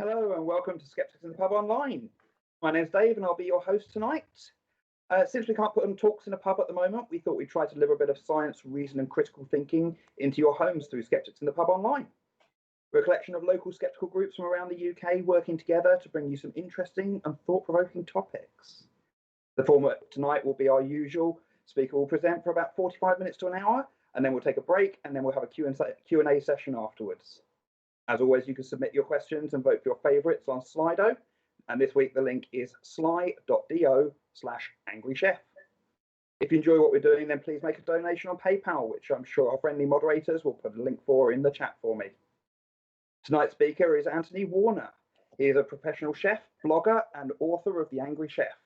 Hello and welcome to Skeptics in the Pub Online. My name's Dave and I'll be your host tonight. Since we can't put on talks in a pub at the moment, we thought we'd try to deliver a bit of science, reason and critical thinking into your homes through Skeptics in the Pub Online. We're a collection of local skeptical groups from around the UK working together to bring you some interesting and thought-provoking topics. The format tonight will be our usual. Speaker will present for about 45 minutes to an hour, and then we'll take a break, and then we'll have a Q&A session afterwards. As always, you can submit your questions and vote for your favourites on Slido. And this week, the link is sly.do/angrychef. If you enjoy what we're doing, then please make a donation on PayPal, which I'm sure our friendly moderators will put a link for in the chat for me. Tonight's speaker is Anthony Warner. He is a professional chef, blogger, and author of The Angry Chef,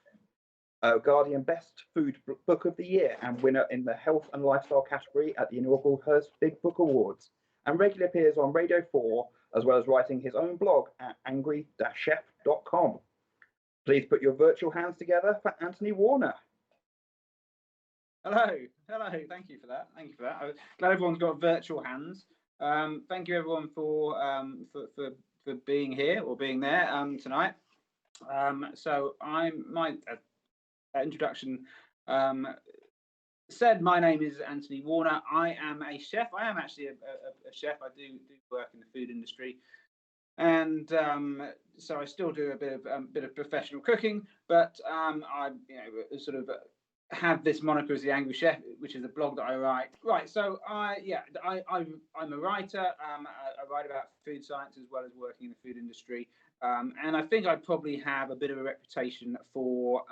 a Guardian Best Food Book of the Year and winner in the Health and Lifestyle category at the inaugural Hearst Big Book Awards, and regularly appears on Radio 4, as well as writing his own blog at angry-chef.com. Please put your virtual hands together for Anthony Warner. Hello, thank you for that. I'm glad everyone's got virtual hands. Thank you everyone for being here or being there tonight. So my introduction said my name is Anthony Warner. I am a chef. I am actually a chef. I do work in the food industry, and so I still do a bit of professional cooking. But I sort of have this moniker as The Angry Chef, which is a blog that I write. Right. So I'm a writer. I write about food science as well as working in the food industry. And I think I probably have a bit of a reputation for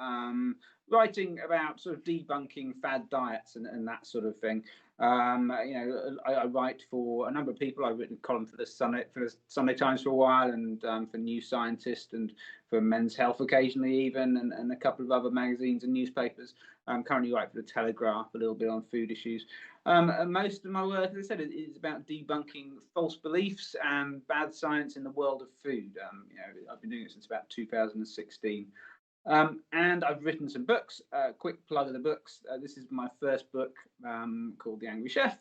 writing about sort of debunking fad diets and that sort of thing. I write for a number of people. I've written a column for the Sunday Times for a while, and for New Scientist, and for Men's Health occasionally even, and a couple of other magazines and newspapers. I'm currently writing for the Telegraph a little bit on food issues. And most of my work, as I said, is about debunking false beliefs and bad science in the world of food. I've been doing it since about 2016. And I've written some books. Quick plug of the books. This is my first book called The Angry Chef,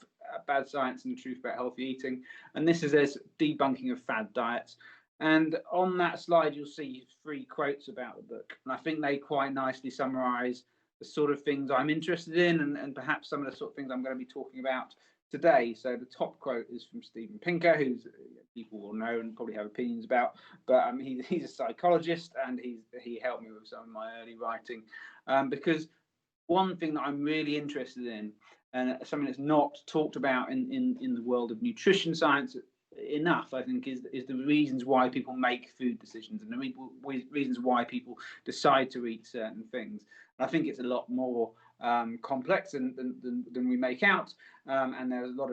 Bad Science and the Truth About Healthy Eating. And this is this debunking of fad diets. And on that slide, you'll see 3 quotes about the book. And I think they quite nicely summarize the sort of things I'm interested in, and perhaps some of the sort of things I'm going to be talking about today. So the top quote is from Steven Pinker, who's people will know and probably have opinions about, but he's a psychologist, and he helped me with some of my early writing, because one thing that I'm really interested in, and something that's not talked about in the world of nutrition science enough, I think, is the reasons why people make food decisions, and the reasons why people decide to eat certain things. And I think it's a lot more complex than we make out, and there's a lot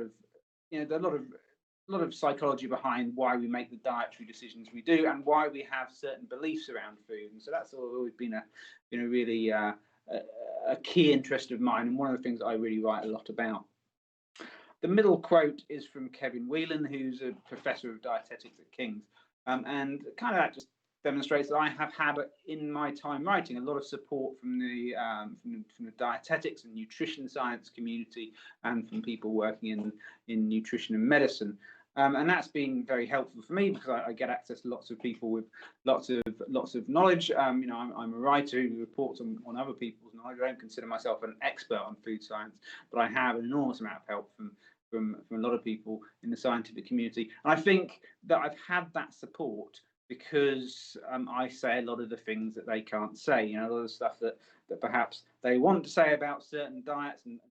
of psychology behind why we make the dietary decisions we do, and why we have certain beliefs around food. And so that's always been a really a key interest of mine, and one of the things I really write a lot about. The middle quote is from Kevin Whelan, who's a professor of dietetics at King's, and kind of that just demonstrates that I have had in my time writing a lot of support from the dietetics and nutrition science community, and from people working in nutrition and medicine. And that's been very helpful for me, because I get access to lots of people with lots of knowledge. I'm a writer who reports on other people's knowledge. I don't consider myself an expert on food science, but I have an enormous amount of help from a lot of people in the scientific community. And I think that I've had that support because I say a lot of the things that they can't say. A lot of stuff that perhaps they want to say about certain diets, and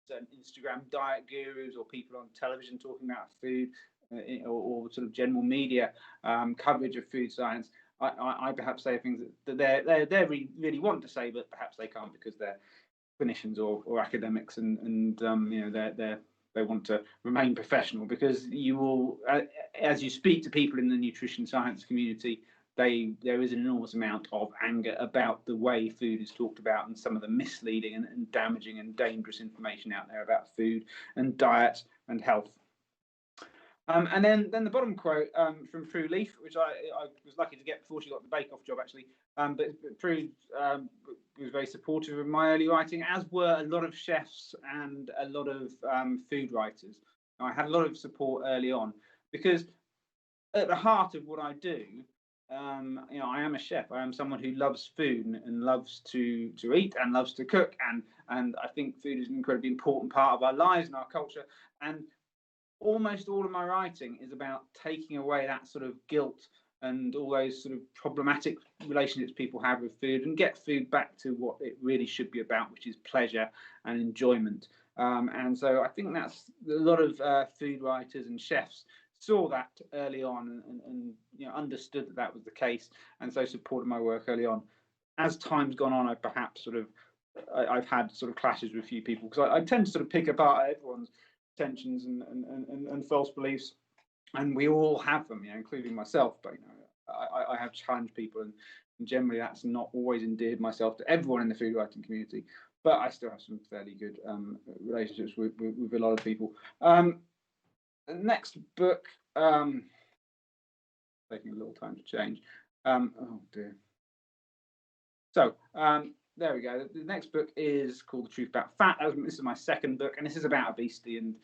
certain Instagram diet gurus or people on television talking about food, or sort of general media coverage of food science. I perhaps say things that they really want to say, but perhaps they can't because they're clinicians or academics, and they want to remain professional. Because you will, as you speak to people in the nutrition science community, there is an enormous amount of anger about the way food is talked about, and some of the misleading and damaging and dangerous information out there about food and diet and health. And then the bottom quote from Prue Leaf, which I was lucky to get before she got the bake-off job, actually. But Prue was very supportive of my early writing, as were a lot of chefs and a lot of food writers. I had a lot of support early on, because at the heart of what I do I am a chef. I am someone who loves food and loves to eat and loves to cook, and I think food is an incredibly important part of our lives and our culture. And almost all of my writing is about taking away that sort of guilt and all those sort of problematic relationships people have with food, and get food back to what it really should be about, which is pleasure and enjoyment. And so I think that's a lot of food writers and chefs saw that early on, and understood that that was the case, and so supported my work early on. As time's gone on, I've had sort of clashes with a few people, because I tend to sort of pick apart everyone's tensions and false beliefs, and we all have them, including myself. But I have challenged people, and generally that's not always endeared myself to everyone in the food writing community. But I still have some fairly good relationships with a lot of people. The next book, taking a little time to change. Oh dear. So there we go. The next book is called The Truth About Fat. This is my second book, and this is about obesity and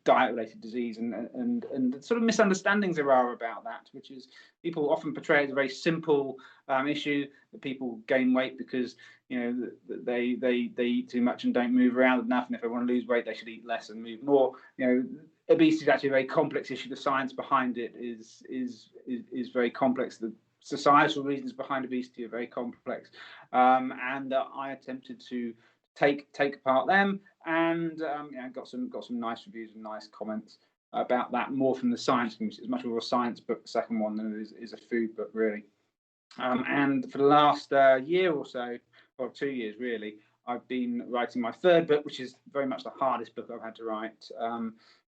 diet-related disease, and the sort of misunderstandings there are about that, which is people often portray it as a very simple issue, that people gain weight because they eat too much and don't move around enough, and if they want to lose weight, they should eat less and move more. Obesity is actually a very complex issue. The science behind it is very complex. The societal reasons behind obesity are very complex, and I attempted to take apart them, and got some nice reviews and nice comments about that, more from the science community. It's much more of a science book, the second one, than it is a food book, really. And for the last year or so, or 2 years really, I've been writing my third book, which is very much the hardest book I've had to write.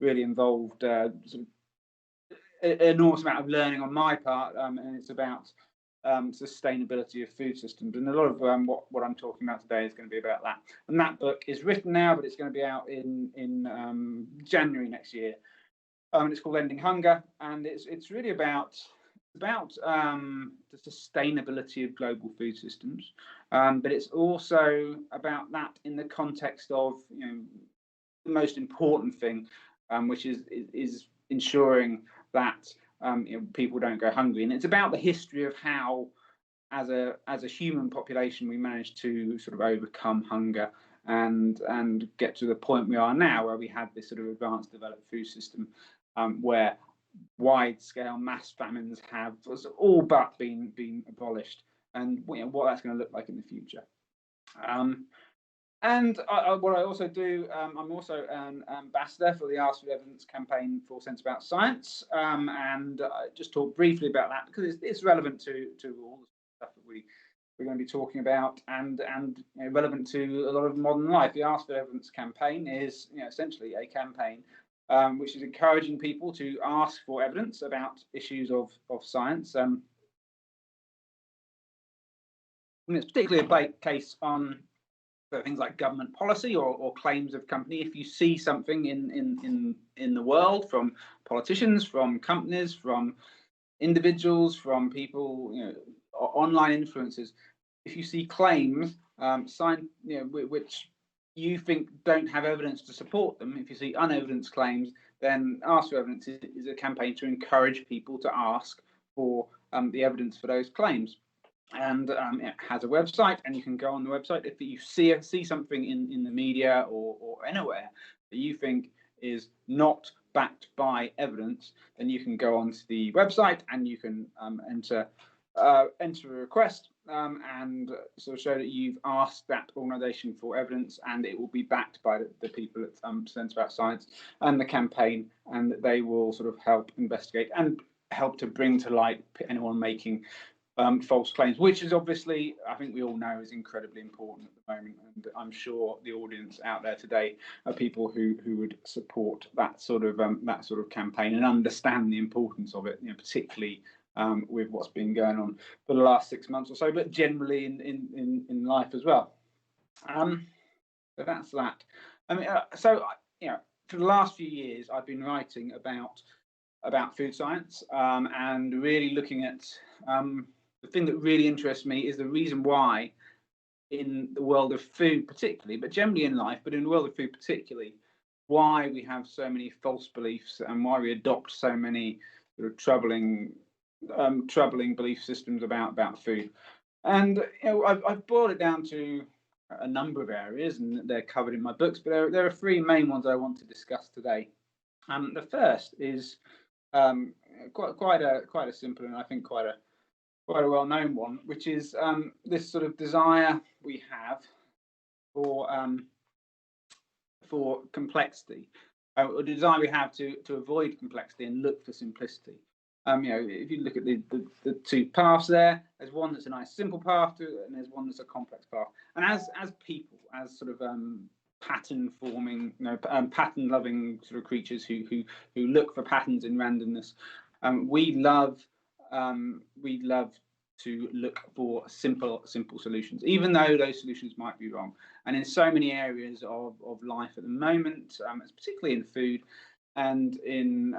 Really involved sort of an enormous amount of learning on my part, and it's about sustainability of food systems, and a lot of what I'm talking about today is going to be about that. And that book is written now, but it's going to be out in January next year. It's called Ending Hunger, and it's really about the sustainability of global food systems, but it's also about that in the context of the most important thing, which is ensuring that people don't go hungry. And it's about the history of how, as a human population, we managed to sort of overcome hunger and get to the point we are now, where we have this sort of advanced developed food system, where wide-scale mass famines have all but been abolished, and what that's going to look like in the future. And what I also do, I'm also an ambassador for the Ask for Evidence campaign for Sense About Science, and just talk briefly about that, because it's relevant to all the stuff that we're going to be talking about, and relevant to a lot of modern life. The Ask for Evidence campaign is essentially a campaign which is encouraging people to ask for evidence about issues of science. And it's particularly a case on things like government policy or claims of company. If you see something in the world, from politicians, from companies, from individuals, from people, online influencers, if you see claims which you think don't have evidence to support them, if you see unevidenced claims, then Ask for Evidence is a campaign to encourage people to ask for the evidence for those claims. And it has a website, and you can go on the website. If you see something in the media or anywhere that you think is not backed by evidence, then you can go onto the website and you can enter a request, and sort of show that you've asked that organisation for evidence, and it will be backed by the people at Sense About Science and the campaign, and that they will sort of help investigate and help to bring to light anyone making false claims, which is obviously, I think we all know, is incredibly important at the moment. And I'm sure the audience out there today are people who would support that sort of campaign and understand the importance of it, particularly with what's been going on for the last 6 months or so, but generally in life as well. So that's that. I mean, for the last few years, I've been writing about food science, and really looking at the thing that really interests me is the reason why, in the world of food particularly, but generally in life, but in the world of food particularly, why we have so many false beliefs and why we adopt so many sort of troubling troubling belief systems about food. And I've boiled it down to a number of areas, and they're covered in my books. But there are three main ones I want to discuss today. The first is quite a simple and I think quite a well-known one, which is this sort of desire we have for complexity, or a desire we have to avoid complexity and look for simplicity. If you look at the two paths there's one that's a nice simple path and there's one that's a complex path. And as people, as sort of pattern forming, pattern loving sort of creatures who look for patterns in randomness, we love to look for simple solutions, even though those solutions might be wrong. And in so many areas of life at the moment, particularly in food and in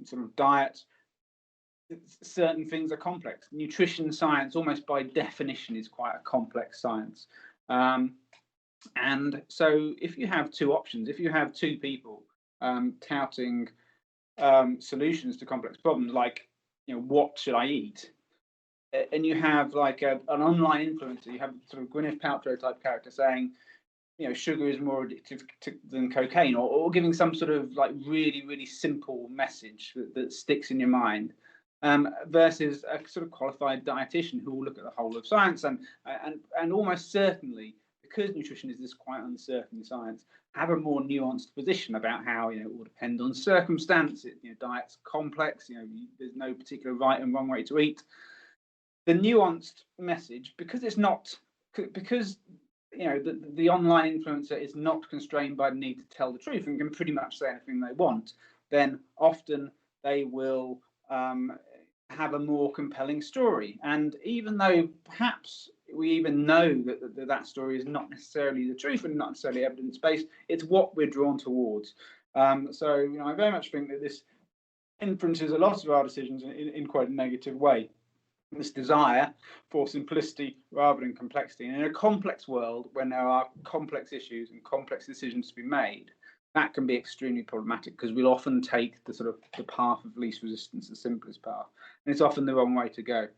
sort of diet, certain things are complex. Nutrition science, almost by definition, is quite a complex science. And so if you have two options, if you have two people touting solutions to complex problems, like, what should I eat? And you have like an online influencer, you have sort of Gwyneth Paltrow type character saying, sugar is more addictive than cocaine, or giving some sort of like really, really simple message that sticks in your mind, versus a sort of qualified dietitian who will look at the whole of science and almost certainly, because nutrition is this quite uncertain science, have a more nuanced position about how it will depend on circumstance. Diet's complex. There's no particular right and wrong way to eat. The nuanced message, because the online influencer is not constrained by the need to tell the truth and can pretty much say anything they want, then often they will have a more compelling story. And even though perhaps we even know that story is not necessarily the truth and not necessarily evidence-based, it's what we're drawn towards. So I very much think that this influences a lot of our decisions in quite a negative way. This desire for simplicity rather than complexity. And in a complex world, when there are complex issues and complex decisions to be made, that can be extremely problematic, because we'll often take the sort of the path of least resistance, the simplest path, and it's often the wrong way to go.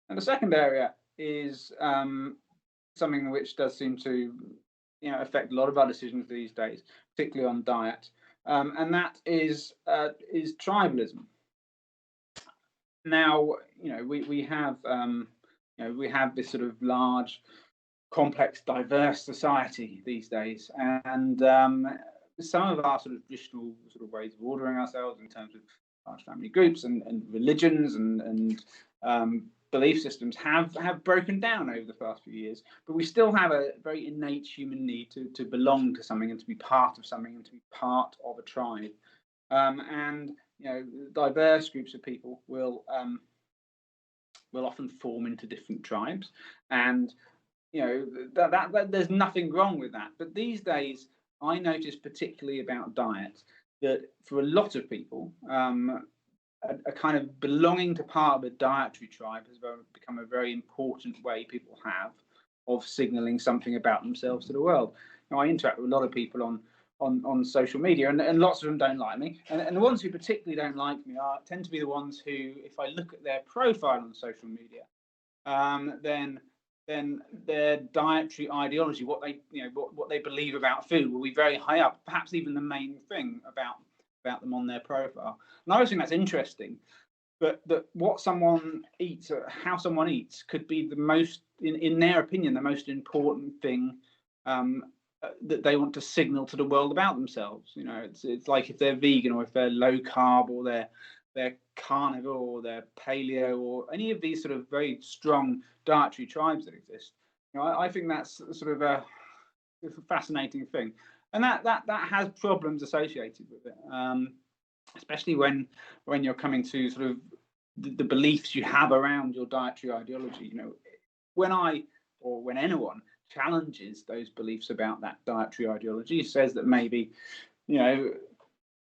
And the second area is something which does seem to affect a lot of our decisions these days, particularly on diet, and that is tribalism. Now, we have this sort of large, complex, diverse society these days, and some of our sort of traditional sort of ways of ordering ourselves in terms of large family groups and religions and belief systems have broken down over the past few years, but we still have a very innate human need to belong to something and to be part of something and to be part of a tribe. And diverse groups of people will often form into different tribes, and that there's nothing wrong with that. But these days, I notice, particularly about diet, that for a lot of people, a kind of belonging to part of a dietary tribe has become a very important way people have of signalling something about themselves to the world. Now, I interact with a lot of people on social media, and lots of them don't like me, and the ones who particularly don't like me tend to be the ones who, if I look at their profile on social media, then their dietary ideology, what they believe about food, will be very high up, perhaps even the main thing about them on their profile. And I always think that's interesting, but that what someone eats, or how someone eats, could be the most, in their opinion, the most important thing that they want to signal to the world about themselves. It's like if they're vegan, or if they're low carb, or they're carnivore, or they're paleo, or any of these sort of very strong dietary tribes that exist. I think that's sort of a fascinating thing, and that has problems associated with it, especially when you're coming to sort of the beliefs you have around your dietary ideology. When anyone challenges those beliefs about that dietary ideology, says that maybe a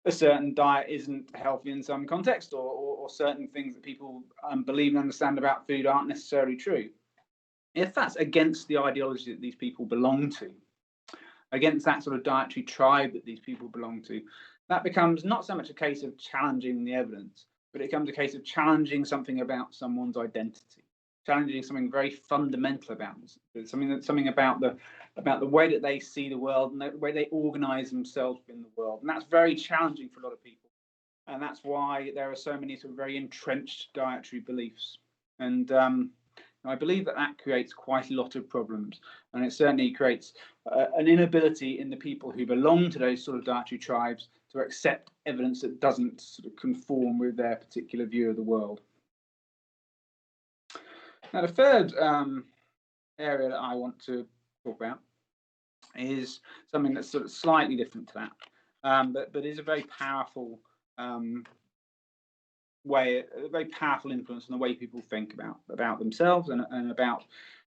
certain diet isn't healthy in some context, or certain things that people believe and understand about food aren't necessarily true, if that's against the ideology that these people belong to, against that sort of dietary tribe that these people belong to, that becomes not so much a case of challenging the evidence, but it becomes a case of challenging something about someone's identity, challenging something very fundamental about them, something about the way that they see the world and the way they organize themselves in the world. And that's very challenging for a lot of people. And that's why there are so many sort of very entrenched dietary beliefs. And I believe that creates quite a lot of problems. And it certainly creates an inability in the people who belong to those sort of dietary tribes to accept evidence that doesn't sort of conform with their particular view of the world. Now, the third area that I want to talk about is something that's sort of slightly different to that, but is a very powerful a very powerful influence on the way people think about themselves and about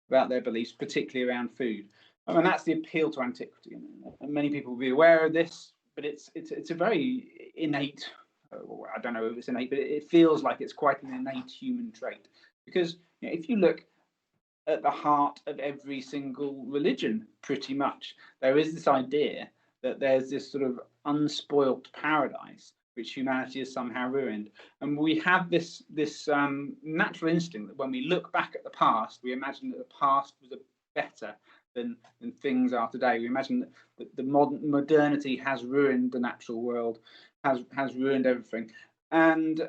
their beliefs, particularly around food. And that's the appeal to antiquity. And many people will be aware of this, but it's a very innate. I don't know if it's innate, but it feels like it's quite an innate human trait. Because if you look at the heart of every single religion, pretty much, there is this idea that there's this sort of unspoilt paradise which humanity has somehow ruined. And we have this natural instinct that when we look back at the past, we imagine that the past was better than things are today. We imagine that the modernity has ruined the natural world, has ruined everything. And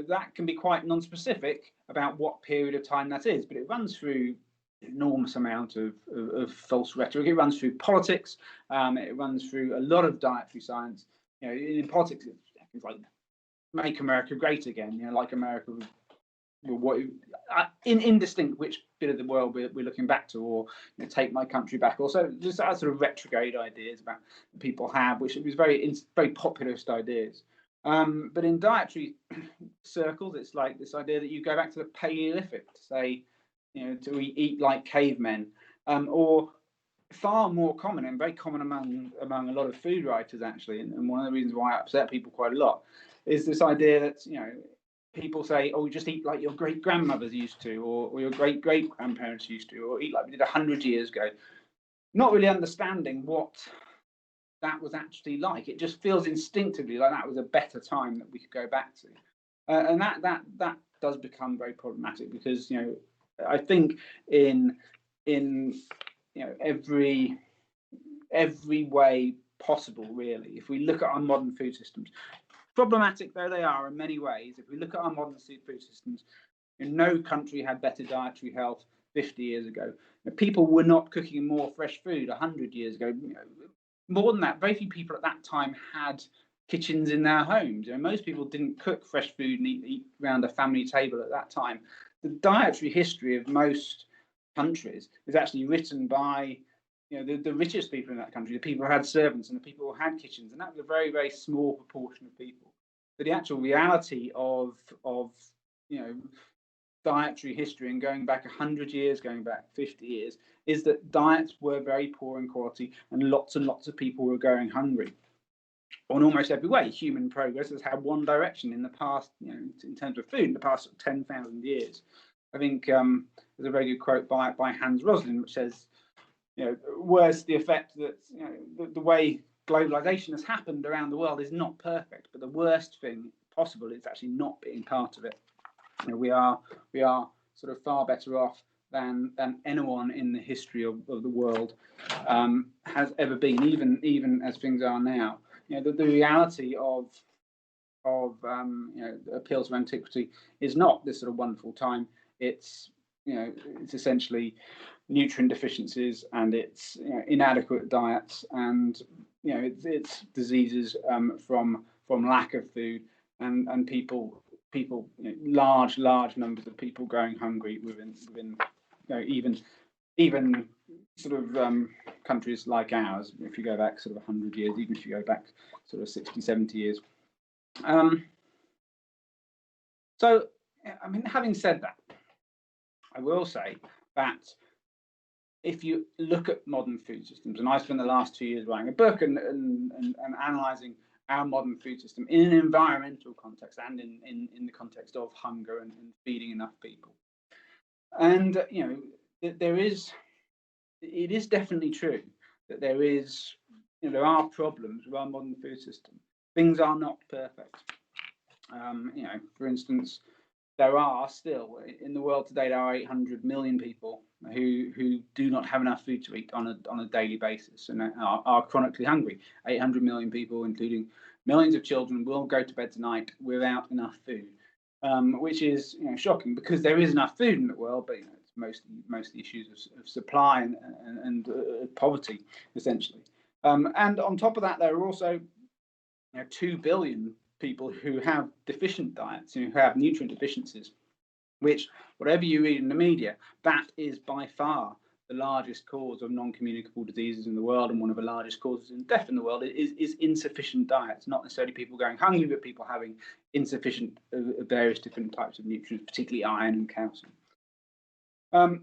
that can be quite non-specific about what period of time that is, but it runs through an enormous amount of false rhetoric. It runs through politics. It runs through a lot of dietary science. In politics, it's things like "Make America Great Again." Like America, indistinct which bit of the world we're looking back to, or "Take my country back." Also, just that sort of retrograde ideas about people have, which was very populist ideas. But in dietary circles, it's like this idea that you go back to the Paleolithic to say, to eat like cavemen, or far more common and very common among a lot of food writers, actually. And one of the reasons why I upset people quite a lot is this idea that, people say, "Oh, just eat like your great grandmothers used to, or your great great grandparents used to, or eat like we did 100 years ago," not really understanding what that was actually like. It just feels instinctively like that was a better time that we could go back to, and that does become very problematic, because I think in every way possible, really, if we look at our modern food systems, problematic though they are in many ways, if we look at our modern food systems, no country had better dietary health 50 years ago. People were not cooking more fresh food 100 years ago. More than that, very few people at that time had kitchens in their homes. Most people didn't cook fresh food and eat around a family table at that time. The dietary history of most countries is actually written by the richest people in that country, the people who had servants and the people who had kitchens, and that was a very, very small proportion of people. But the actual reality of dietary history, and going back 100 years, going back 50 years, is that diets were very poor in quality, and lots of people were going hungry. In almost every way, human progress has had one direction in the past, in terms of food, in the past 10,000 years. I think there's a very good quote by Hans Rosling, which says, worse the effect that the way globalization has happened around the world is not perfect, but the worst thing possible is actually not being part of it. We are sort of far better off than anyone in the history of the world has ever been, even as things are now. The reality of appeal to antiquity is not this sort of wonderful time. It's essentially nutrient deficiencies, and it's inadequate diets, and it's diseases from lack of food, and people large numbers of people going hungry within even sort of countries like ours, if you go back sort of 100 years, even if you go back sort of 60, 70 years. So, having said that, I will say that if you look at modern food systems, and I spent the last 2 years writing a book and analysing our modern food system in an environmental context and in the context of hunger and feeding enough people. And it is definitely true that there are problems with our modern food system. things are not perfect. For instance, there are still in the world today, there are 800 million people who do not have enough food to eat on a daily basis and are chronically hungry. 800 million people, including millions of children, will go to bed tonight without enough food, which is shocking, because there is enough food in the world, but it's mostly issues of supply and poverty, essentially. And on top of that, there are also 2 billion people who have deficient diets, who have nutrient deficiencies, which, whatever you read in the media, that is by far the largest cause of non-communicable diseases in the world, and one of the largest causes of death in the world is insufficient diets. Not necessarily people going hungry, but people having insufficient various different types of nutrients, particularly iron and calcium. And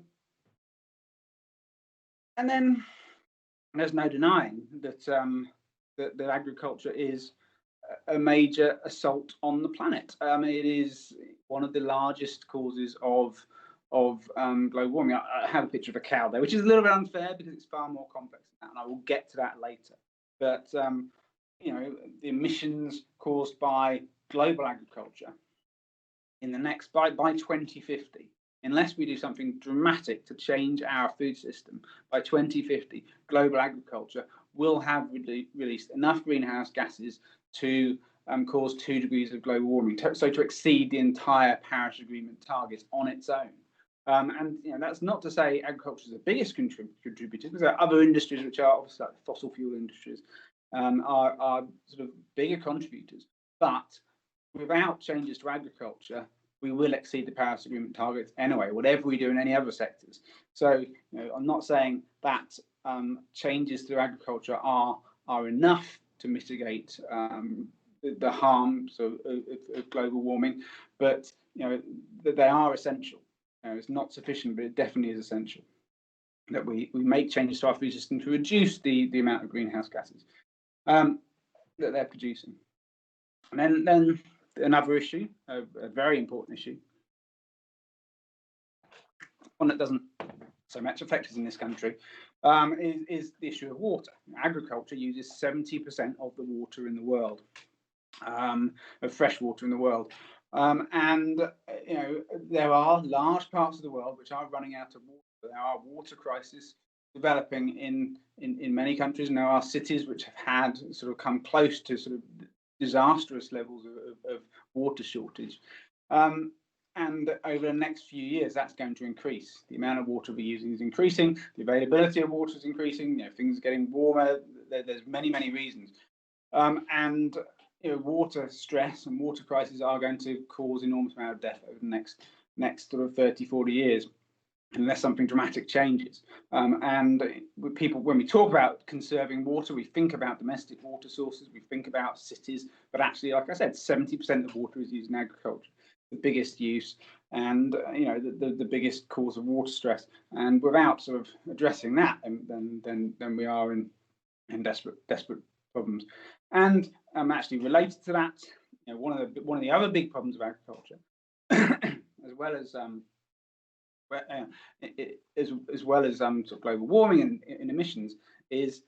then there's no denying that that agriculture is a major assault on the planet. It is one of the largest causes of global warming. I have a picture of a cow there, which is a little bit unfair because it's far more complex than that, and I will get to that later. But the emissions caused by global agriculture in the next by 2050, unless we do something dramatic to change our food system, by 2050, global agriculture will have released enough greenhouse gases to cause 2 degrees of global warming, so to exceed the entire Paris Agreement target on its own. And that's not to say agriculture is the biggest contributor, because there are other industries which are obviously like fossil fuel industries are sort of bigger contributors. But without changes to agriculture, we will exceed the Paris Agreement targets anyway, whatever we do in any other sectors. So I'm not saying that changes to agriculture are enough to mitigate the harms of global warming, but that they are essential. It's not sufficient, but it definitely is essential that we make changes to our food system to reduce the amount of greenhouse gases that they're producing. And then another issue, a very important issue, one that doesn't so much affect us in this country, is the issue of water. Agriculture uses 70% of the water in the world, of fresh water in the world. And there are large parts of the world which are running out of water. There are water crises developing in many countries, and there are cities which have had sort of come close to sort of disastrous levels of water shortage. And over the next few years, that's going to increase. The amount of water we're using is increasing. The availability of water is increasing. Things are getting warmer. There's many reasons. And water stress and water crises are going to cause enormous amount of death over the next sort of 30, 40 years, unless something dramatic changes. And people, when we talk about conserving water, we think about domestic water sources, we think about cities, but actually, like I said, 70% of water is used in agriculture, the biggest use, and the biggest cause of water stress. And without sort of addressing that, then we are in desperate problems. And actually related to that, one of the other big problems of agriculture, as well as sort of global warming and emissions, is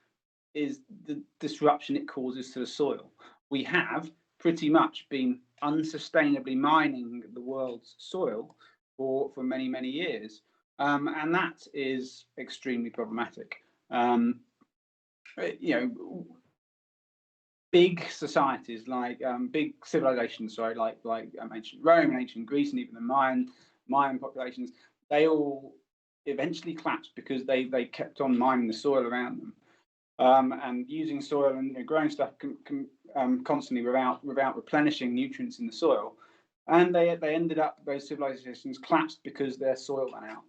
the disruption it causes to the soil. We have pretty much been unsustainably mining the world's soil for many years, and that is extremely problematic. Big societies like big civilizations, like ancient Rome and ancient Greece, and even the Mayan populations, they all eventually collapsed because they kept on mining the soil around them, and using soil and growing stuff constantly without replenishing nutrients in the soil, and they ended up, those civilizations collapsed because their soil ran out.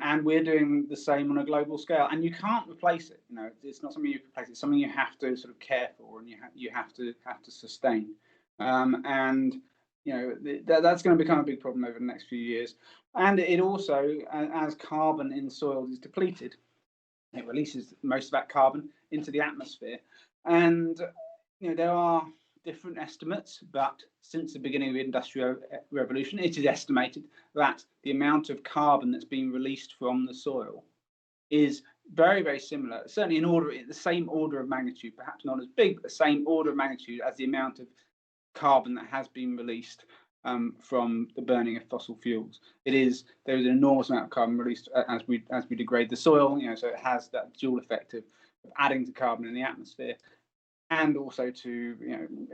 And we're doing the same on a global scale, and you can't replace it. It's not something you can replace. It's something you have to sort of care for, and you have to sustain. And that's going to become a big problem over the next few years. And it also, as carbon in soil is depleted, it releases most of that carbon into the atmosphere. And there are different estimates, but since the beginning of the Industrial Revolution, it is estimated that the amount of carbon that's being released from the soil is very, very similar, certainly in the same order of magnitude, perhaps not as big, but the same order of magnitude as the amount of carbon that has been released from the burning of fossil fuels. There is an enormous amount of carbon released as we degrade the soil, so it has that dual effect of adding to carbon in the atmosphere, and also to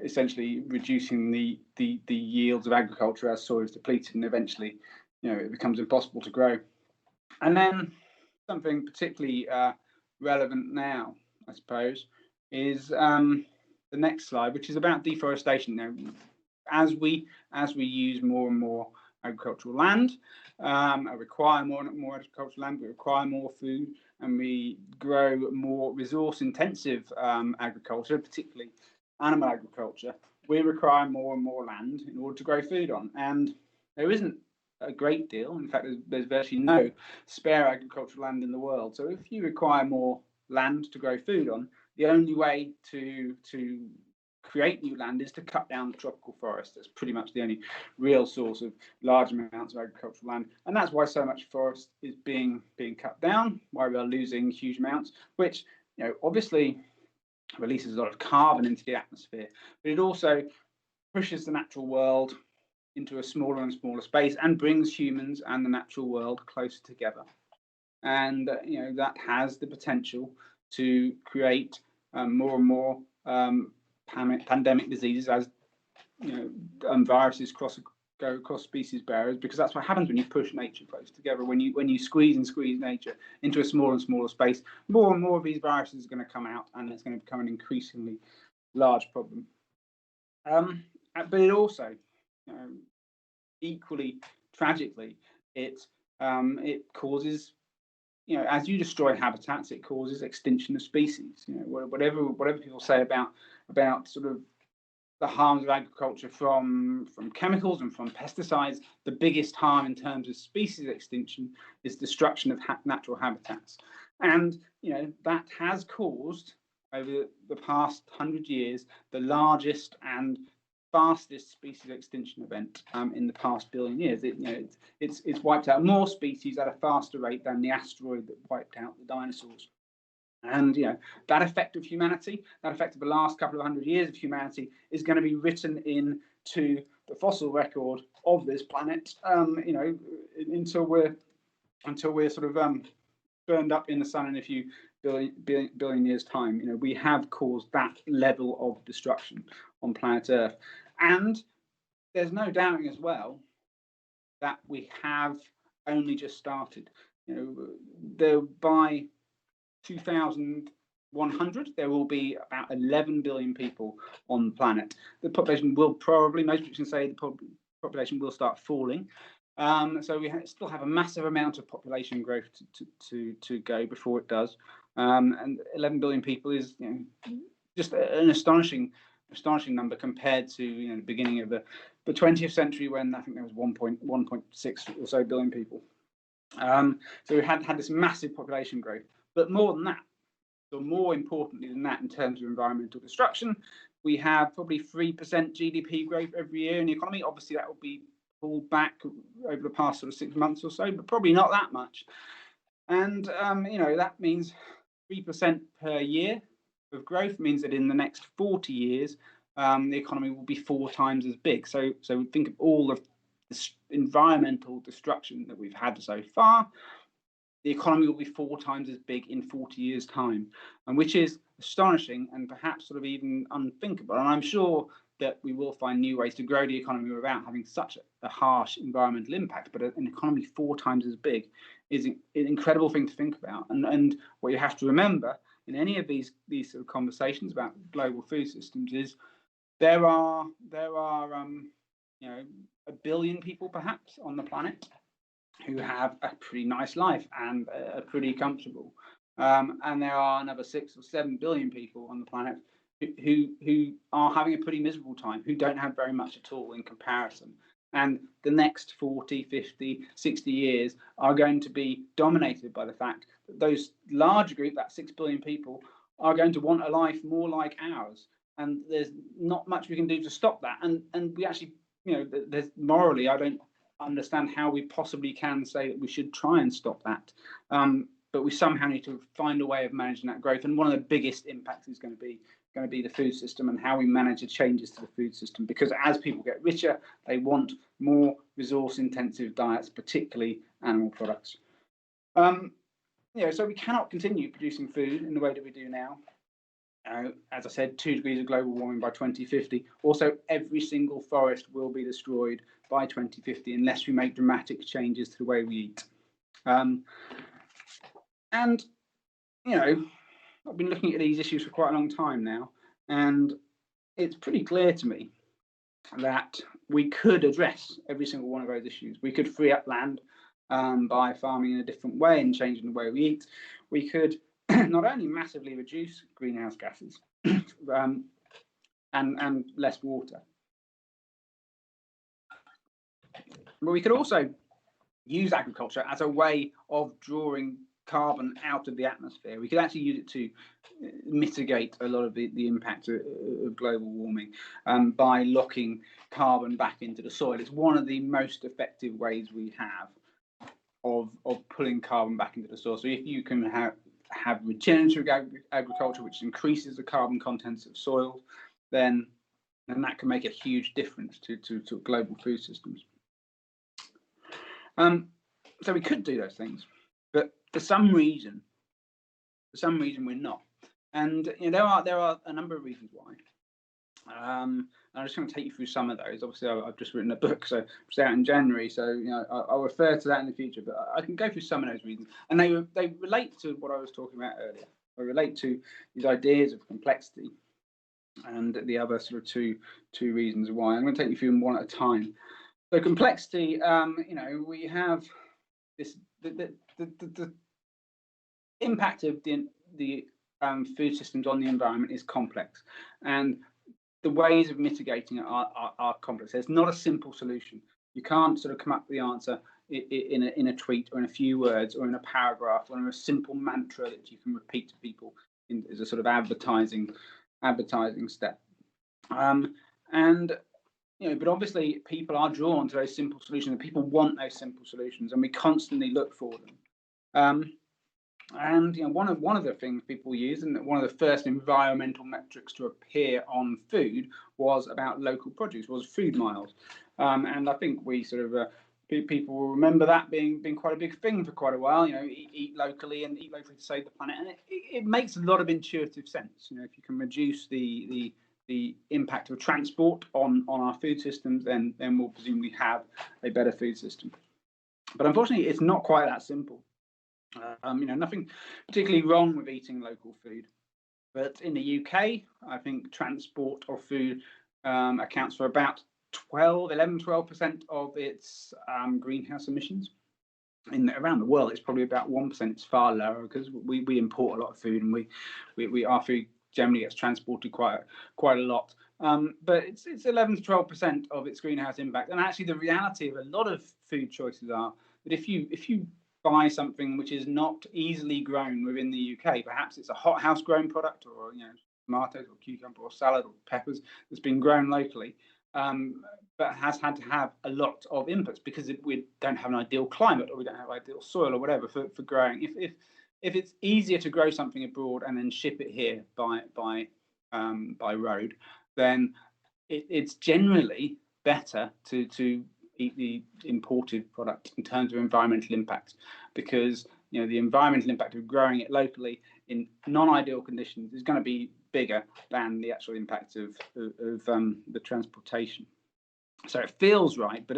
essentially reducing the yields of agriculture as soil is depleted, and eventually it becomes impossible to grow. And then something particularly relevant now, I suppose, is the next slide, which is about deforestation. Now, as we use more and more agricultural land, require more and more agricultural land, we require more food, and we grow more resource-intensive agriculture, particularly animal agriculture. We require more and more land in order to grow food on, and there isn't a great deal. In fact, there's virtually no spare agricultural land in the world. So if you require more land to grow food on, the only way to create new land is to cut down the tropical forest. That's pretty much the only real source of large amounts of agricultural land, and that's why so much forest is being cut down, why we are losing huge amounts, which obviously releases a lot of carbon into the atmosphere, but it also pushes the natural world into a smaller and smaller space and brings humans and the natural world closer together. And that has the potential to create more and more pandemic diseases as viruses go across species barriers, because that's what happens when you push nature close together. When you squeeze nature into a smaller and smaller space, more and more of these viruses are going to come out, and it's going to become an increasingly large problem. But it also, equally tragically, it causes, as you destroy habitats, it causes extinction of species. Whatever people say about sort of the harms of agriculture from chemicals and from pesticides, the biggest harm in terms of species extinction is destruction of natural habitats. And that has caused, over the past 100 years, the largest and fastest species extinction event in the past billion years. It's wiped out more species at a faster rate than the asteroid that wiped out the dinosaurs. And that effect of humanity, that effect of the last couple of 100 years of humanity, is going to be written into the fossil record of this planet. Until we're sort of burned up in the sun in a few billion years' time. We have caused that level of destruction on planet Earth, and there's no doubting as well that we have only just started. By 2100, there will be about 11 billion people on the planet. The population will probably, most people can say, the population will start falling. So we still have a massive amount of population growth to go before it does. And 11 billion people is just an astonishing number compared to the beginning of the 20th century, when I think there was 1.6 or so billion people. So we had this massive population growth. But more than that, or more importantly than that, in terms of environmental destruction, we have probably 3% GDP growth every year in the economy. Obviously, that will be pulled back over the past sort of 6 months or so, but probably not that much. And that means 3% per year of growth means that in the next 40 years, the economy will be 4 times as big. So think of all of this environmental destruction that we've had so far. The economy will be 4 times as big in 40 years' time, and which is astonishing and perhaps sort of even unthinkable. And I'm sure that we will find new ways to grow the economy without having such a harsh environmental impact. But an economy 4 times as big is an incredible thing to think about. And what you have to remember in any of these sort of conversations about global food systems is there are 1 billion people perhaps on the planet who have a pretty nice life and are pretty comfortable. And there are another 6 or 7 billion people on the planet who are having a pretty miserable time, who don't have very much at all in comparison. And the next 40, 50, 60 years are going to be dominated by the fact that those large group, that 6 billion people, are going to want a life more like ours. And there's not much we can do to stop that. And we actually, there's morally, I don't understand how we possibly can say that we should try and stop that. but we somehow need to find a way of managing that growth. And one of the biggest impacts is going to be the food system and how we manage the changes to the food system. Because as people get richer, they want more resource-intensive diets, particularly animal products. So we cannot continue producing food in the way that we do now. As I said, 2 degrees of global warming by 2050. Also, every single forest will be destroyed by 2050 unless we make dramatic changes to the way we eat. And I've been looking at these issues for quite a long time now, and it's pretty clear to me that we could address every single one of those issues. We could free up land by farming in a different way and changing the way we eat. We could not only massively reduce greenhouse gases and less water, but we could also use agriculture as a way of drawing carbon out of the atmosphere. We could actually use it to mitigate a lot of the impact of global warming by locking carbon back into the soil. It's one of the most effective ways we have of pulling carbon back into the soil. So if you can have regenerative agriculture, which increases the carbon contents of soils, then that can make a huge difference to global food systems. So we could do those things, but for some reason we're not. And there are a number of reasons why. I'm just going to take you through some of those. Obviously, I've just written a book, so it's out in January. So I'll refer to that in the future. But I can go through some of those reasons, and they relate to what I was talking about earlier. They relate to these ideas of complexity, and the other sort of two reasons why. I'm going to take you through them one at a time. So complexity. We have this the impact of the food systems on the environment is complex, and the ways of mitigating it are complex. There's not a simple solution. You can't sort of come up with the answer in a tweet or in a few words or in a paragraph or in a simple mantra that you can repeat to people as a sort of advertising step. But obviously people are drawn to those simple solutions, and people want those simple solutions, and we constantly look for them. One of the things people use, and one of the first environmental metrics to appear on food was about local produce, was food miles, and I think we sort of people will remember that being quite a big thing for quite a while. Eat locally and eat locally to save the planet, and it makes a lot of intuitive sense. If you can reduce the impact of transport on our food systems, then we'll presumably have a better food system. But unfortunately, it's not quite that simple. Nothing particularly wrong with eating local food, but in the UK, I think transport of food accounts for about 11-12% of its greenhouse emissions. Around the world, it's probably about 1%. It's far lower because we import a lot of food, and our food generally gets transported quite a lot. But it's 11-12% of its greenhouse impact. And actually, the reality of a lot of food choices are that if you buy something which is not easily grown within the UK, perhaps it's a hothouse grown product, or tomatoes or cucumber or salad or peppers that's been grown locally, but has had to have a lot of inputs because we don't have an ideal climate, or we don't have ideal soil or whatever for growing. If it's easier to grow something abroad and then ship it here by road, then it's generally better to eat the imported product in terms of environmental impact, because the environmental impact of growing it locally in non-ideal conditions is going to be bigger than the actual impact of the transportation. So it feels right, but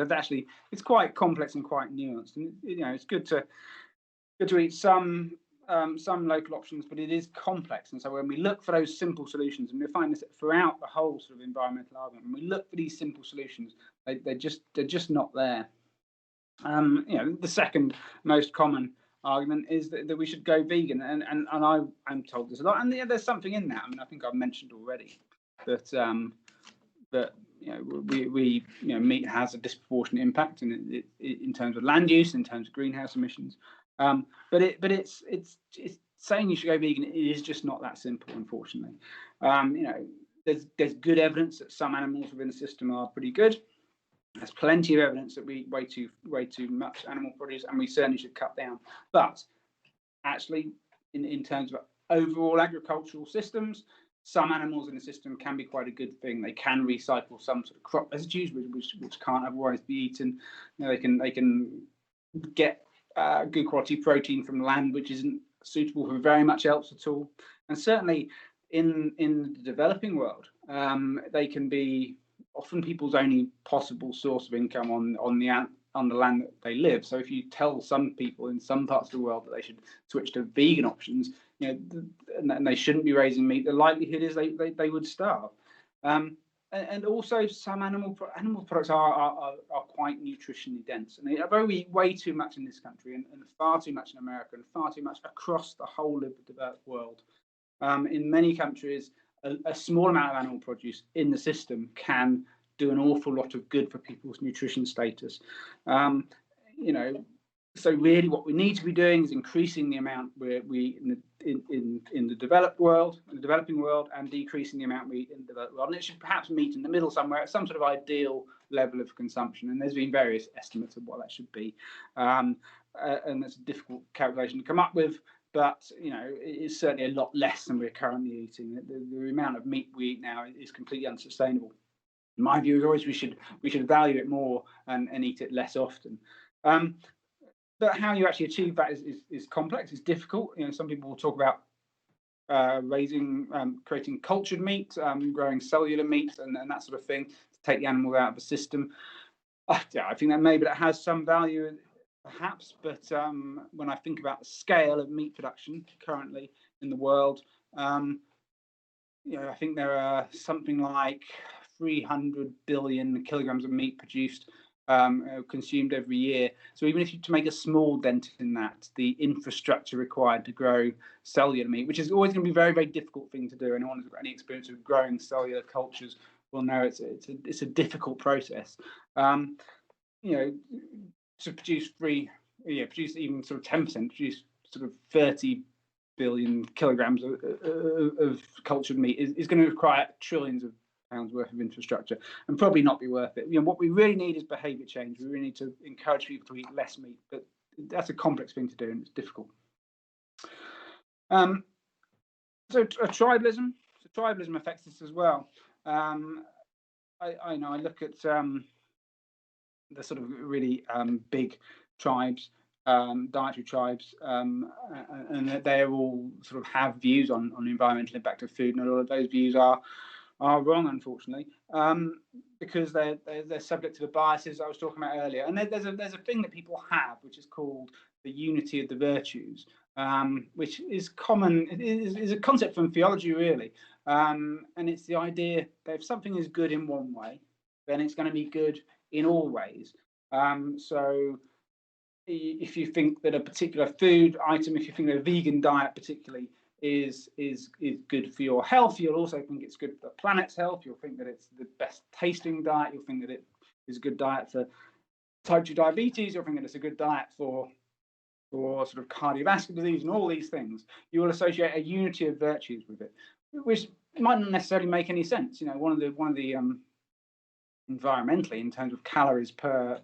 it's quite complex and quite nuanced, and it's good to eat some local options, but it is complex. And so when we look for those simple solutions, and we find this throughout the whole sort of environmental argument, when we look for these simple solutions, they're just not there. The second most common argument is that we should go vegan, and I'm told this a lot, and there's something in that. I think I've mentioned already that meat has a disproportionate impact in terms of land use, in terms of greenhouse emissions. But it's saying you should go vegan. It is just not that simple, unfortunately. There's good evidence that some animals within the system are pretty good. There's plenty of evidence that we way too much animal produce, and we certainly should cut down. But actually, in terms of overall agricultural systems, some animals in the system can be quite a good thing. They can recycle some sort of crop residues, which can't otherwise be eaten. You know, they can get good quality protein from land which isn't suitable for very much else at all. And certainly in the developing world, they can be often people's only possible source of income on the land that they live. So if you tell some people in some parts of the world that they should switch to vegan options, you know, and they shouldn't be raising meat, the likelihood is they would starve. And also some animal products are quite nutritionally dense, and they are way too much in this country, and far too much in America, and far too much across the whole of the developed world. In many countries, a small amount of animal produce in the system can do an awful lot of good for people's nutrition status. You know, so really, what we need to be doing is increasing the amount in the developed world, the developing world, and decreasing the amount we eat in the developed world. And it should perhaps meet in the middle somewhere at some sort of ideal level of consumption. And there's been various estimates of what that should be, and that's a difficult calculation to come up with. But you know, it's certainly a lot less than we're currently eating. The amount of meat we eat now is completely unsustainable. My view is always we should value it more and eat it less often. But how you actually achieve that is complex. It's difficult. You know, some people will talk about creating cultured meat, growing cellular meat, and that sort of thing to take the animals out of the system. I think that maybe that has some value, perhaps. But when I think about the scale of meat production currently in the world, you know, I think there are something like 300 billion kilograms of meat produced, consumed every year. So even if you to make a small dent in that, the infrastructure required to grow cellular meat, which is always going to be a very, very difficult thing to do. Anyone who's got any experience of growing cellular cultures will know it's a difficult process. You know, to produce produce even sort of 10%, produce sort of 30 billion kilograms of cultured meat is going to require trillions of pounds worth of infrastructure, and probably not be worth it. You know, what we really need is behaviour change. We really need to encourage people to eat less meat, but that's a complex thing to do, and it's difficult. So tribalism affects this as well. I know I look at the sort of really big tribes, dietary tribes, and they all sort of have views on the environmental impact of food, and a lot of those views are wrong, unfortunately, because they're subject to the biases I was talking about earlier. And there's a thing that people have, which is called the unity of the virtues, which is common. It is a concept from theology, really, and it's the idea that if something is good in one way, then it's going to be good in all ways. So if you think that a particular food item, if you think that a vegan diet particularly is good for your health, you'll also think it's good for the planet's health. You'll think that it's the best tasting diet. You'll think that it is a good diet for type 2 diabetes. You'll think that it's a good diet for sort of cardiovascular disease and all these things. You will associate a unity of virtues with it, which might not necessarily make any sense. You know, one of the environmentally, in terms of calories per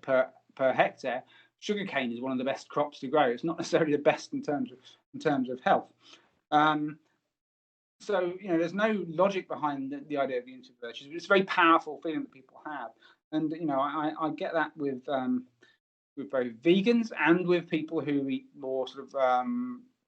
hectare, sugarcane is one of the best crops to grow. It's not necessarily the best in terms of health. So you know, there's no logic behind the idea of unity of virtues, but it's a very powerful feeling that people have. And you know, I get that with both vegans and with people who eat more sort of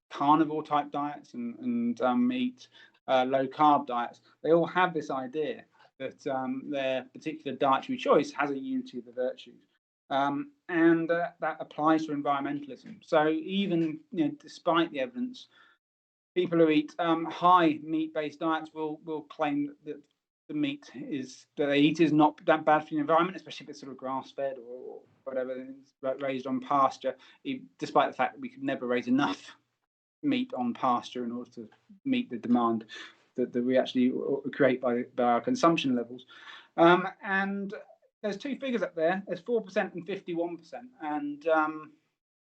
carnivore type diets and eat low carb diets. They all have this idea that their particular dietary choice has a unity of the virtues. And that applies to environmentalism. So even, you know, despite the evidence, people who eat high meat-based diets will claim that the meat that they eat is not that bad for the environment, especially if it's sort of grass-fed or whatever, raised on pasture, despite the fact that we could never raise enough meat on pasture in order to meet the demand that we actually create by our consumption levels. And there's two figures up there. There's 4% and 51%, and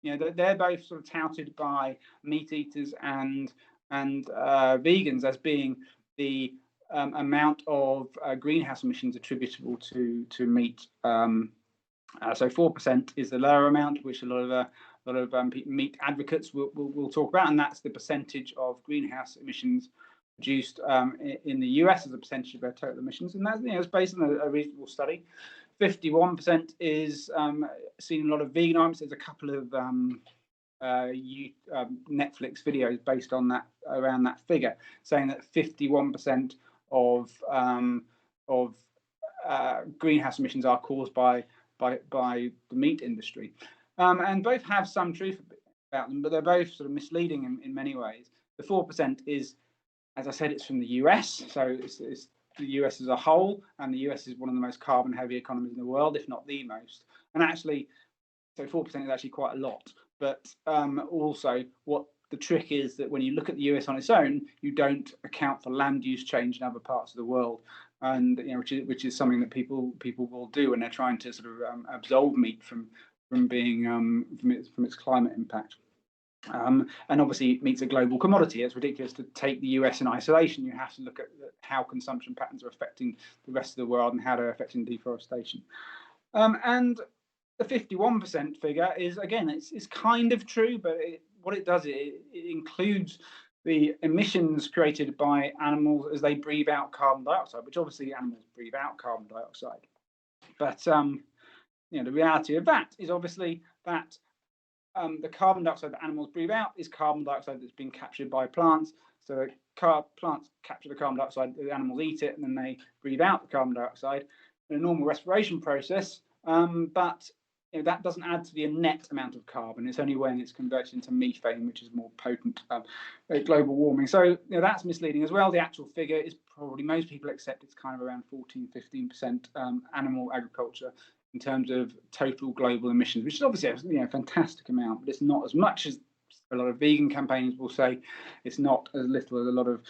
you know, they're both sort of touted by meat eaters and vegans as being the amount of greenhouse emissions attributable to meat. So 4% is the lower amount, which a lot of meat advocates will talk about, and that's the percentage of greenhouse emissions produced in the US as a percentage of their total emissions, and that's it's based on a reasonable study. 51% is seen in a lot of vegan arguments. There's a couple of Netflix videos based on that, around that figure, saying that 51% of greenhouse emissions are caused by the meat industry, and both have some truth about them, but they're both sort of misleading in many ways. The 4% is, as I said, it's from the US, so it's the US as a whole, and the US is one of the most carbon-heavy economies in the world, if not the most. And actually, so 4% is actually quite a lot. But also, what the trick is that when you look at the US on its own, you don't account for land use change in other parts of the world, and which is something that people will do when they're trying to sort of absolve meat from being from its climate impact. And obviously, meat's a global commodity. It's ridiculous to take the US in isolation. You have to look at how consumption patterns are affecting the rest of the world and how they're affecting deforestation. And the 51% figure is, again, it's kind of true, but what it does, it includes the emissions created by animals as they breathe out carbon dioxide, which obviously animals breathe out carbon dioxide. But the reality of that is obviously that the carbon dioxide that animals breathe out is carbon dioxide that's been captured by plants. So plants capture the carbon dioxide, the animals eat it, and then they breathe out the carbon dioxide in a normal respiration process. But that doesn't add to the net amount of carbon. It's only when it's converted into methane, which is more potent global warming. So that's misleading as well. The actual figure is probably, most people accept it's kind of around 14-15% animal agriculture in terms of total global emissions, which is obviously a fantastic amount, but it's not as much as a lot of vegan campaigners will say. It's not as little as a lot of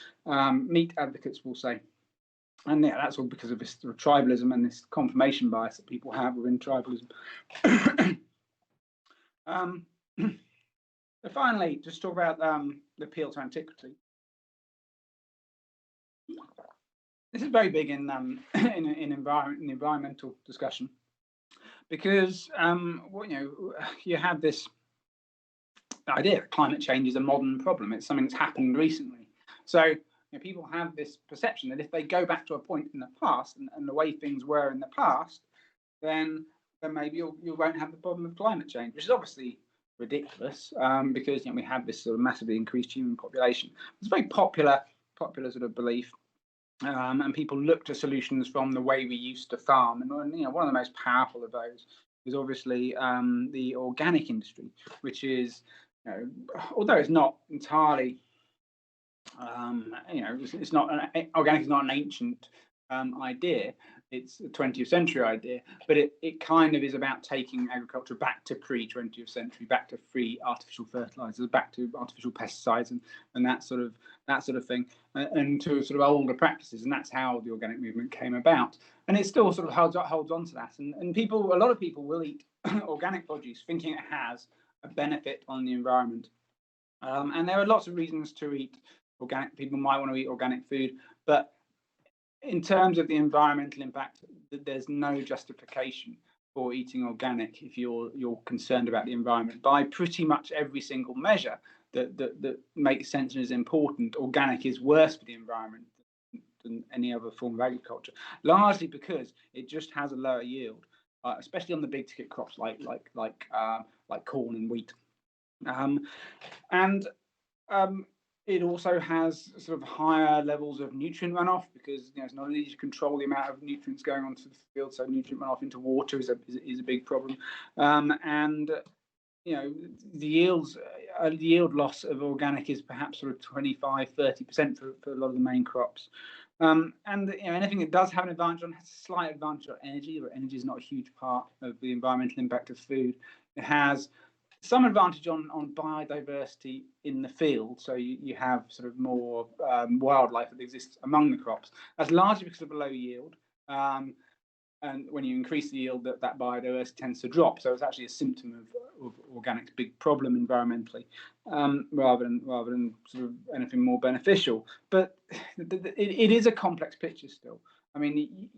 meat advocates will say. And that's all because of this sort of tribalism and this confirmation bias that people have within tribalism. So finally, just talk about the appeal to antiquity. This is very big in environmental discussion, because you have this idea that climate change is a modern problem. It's something that's happened recently. So people have this perception that if they go back to a point in the past and the way things were in the past, then maybe you won't have the problem of climate change, which is obviously ridiculous, because we have this sort of massively increased human population. It's a very popular sort of belief, and people look to solutions from the way we used to farm. And one of the most powerful of those is obviously the organic industry, which is, although it's not entirely it's not organic is not an ancient idea. It's a 20th century idea, but it kind of is about taking agriculture back to pre-20th century, back to free artificial fertilizers, back to artificial pesticides, and that sort of thing, and to sort of older practices. And that's how the organic movement came about. And it still sort of holds on to that. And a lot of people will eat organic produce thinking it has a benefit on the environment. And there are lots of reasons to eat organic. People might want to eat organic food, but in terms of the environmental impact, there's no justification for eating organic if you're concerned about the environment. By pretty much every single measure that makes sense and is important, organic is worse for the environment than any other form of agriculture, largely because it just has a lower yield, especially on the big ticket crops like corn and wheat. It also has sort of higher levels of nutrient runoff, because it's not easy to control the amount of nutrients going onto the field. So nutrient runoff into water is a big problem, and the yield loss of organic is perhaps sort of 25-30% for a lot of the main crops. And anything that does have an advantage on has a slight advantage on energy, but energy is not a huge part of the environmental impact of food. It has some advantage on biodiversity in the field, so you have sort of more wildlife that exists among the crops. That's largely because of a low yield, and when you increase the yield, that biodiversity tends to drop. So it's actually a symptom of organic's big problem environmentally, rather than sort of anything more beneficial. But it is a complex picture still. I mean,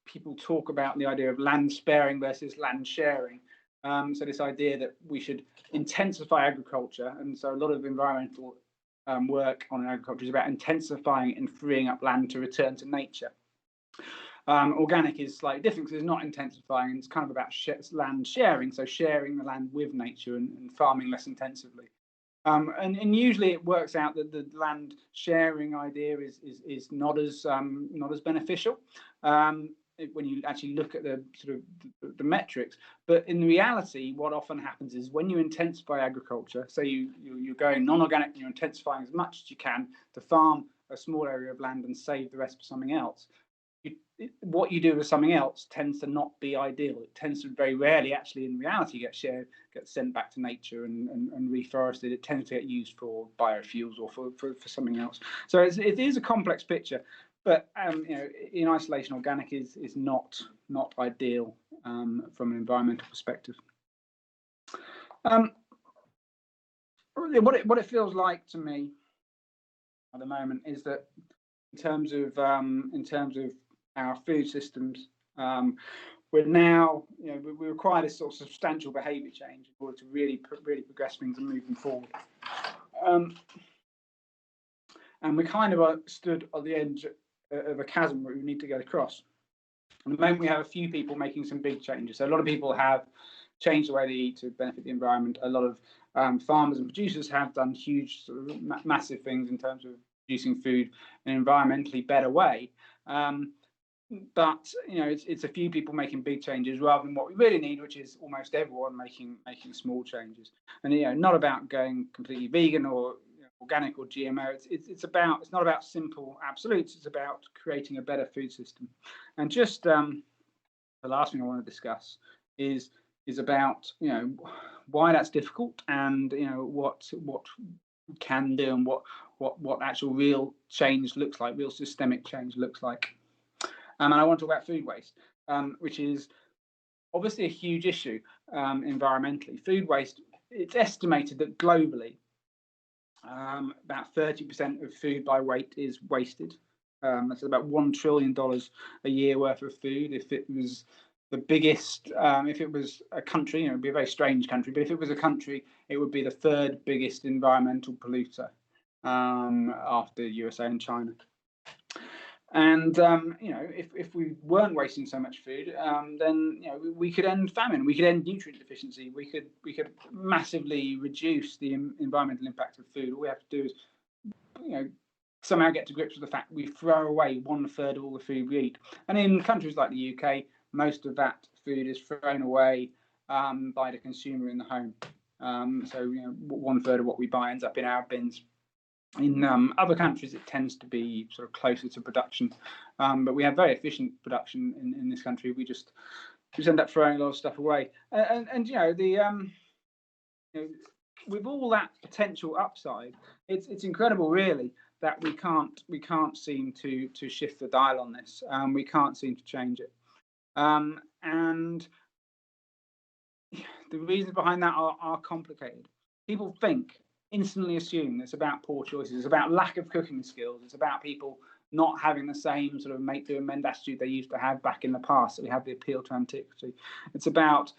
people talk about the idea of land sparing versus land sharing. So this idea that we should intensify agriculture, and so a lot of environmental work on agriculture is about intensifying and freeing up land to return to nature. Organic is slightly different because it's not intensifying, and it's kind of about land sharing, so sharing the land with nature and farming less intensively. And usually it works out that the land sharing idea is not as beneficial when you actually look at the sort of the metrics. But in reality, what often happens is when you intensify agriculture, so you're going non-organic and you're intensifying as much as you can to farm a small area of land and save the rest for something else. What you do with something else tends to not be ideal. It tends to very rarely actually in reality get shared, get sent back to nature and reforested. It tends to get used for biofuels or for something else. So it is a complex picture, but in isolation, organic is not ideal from an environmental perspective. What it feels like to me at the moment is that in terms of our food systems, we're now, we require this sort of substantial behaviour change in order to really progress things and move them forward. And we kind of stood at the edge of a chasm where we need to get across. At the moment, we have a few people making some big changes. So a lot of people have changed the way they eat to benefit the environment. A lot of farmers and producers have done huge, sort of massive things in terms of producing food in an environmentally better way. But it's a few people making big changes rather than what we really need, which is almost everyone making small changes. And not about going completely vegan or organic or GMO. It's not about simple absolutes. It's about creating a better food system. And just the last thing I want to discuss is about why that's difficult, and what we can do, and what actual real change looks like, real systemic change looks like. And I want to talk about food waste, which is obviously a huge issue environmentally. Food waste, it's estimated that globally, about 30% of food by weight is wasted. That's about $1 trillion a year worth of food. If it was the biggest, if it was a country, it would be a very strange country, but if it was a country, it would be the third biggest environmental polluter after USA and China. And if we weren't wasting so much food, then we could end famine, we could end nutrient deficiency, we could massively reduce the environmental impact of food. All we have to do is somehow get to grips with the fact we throw away 1/3 of all the food we eat. And in countries like the UK, most of that food is thrown away by the consumer in the home. So 1/3 of what we buy ends up in our bins. In other countries, it tends to be sort of closer to production, but we have very efficient production in this country. We just end up throwing a lot of stuff away, and with all that potential upside, it's incredible, really, that we can't seem to shift the dial on this. We can't seem to change it, and the reasons behind that are complicated. People instantly assume it's about poor choices, it's about lack of cooking skills, it's about people not having the same sort of make do and mend attitude they used to have back in the past. So we have the appeal to antiquity. It's about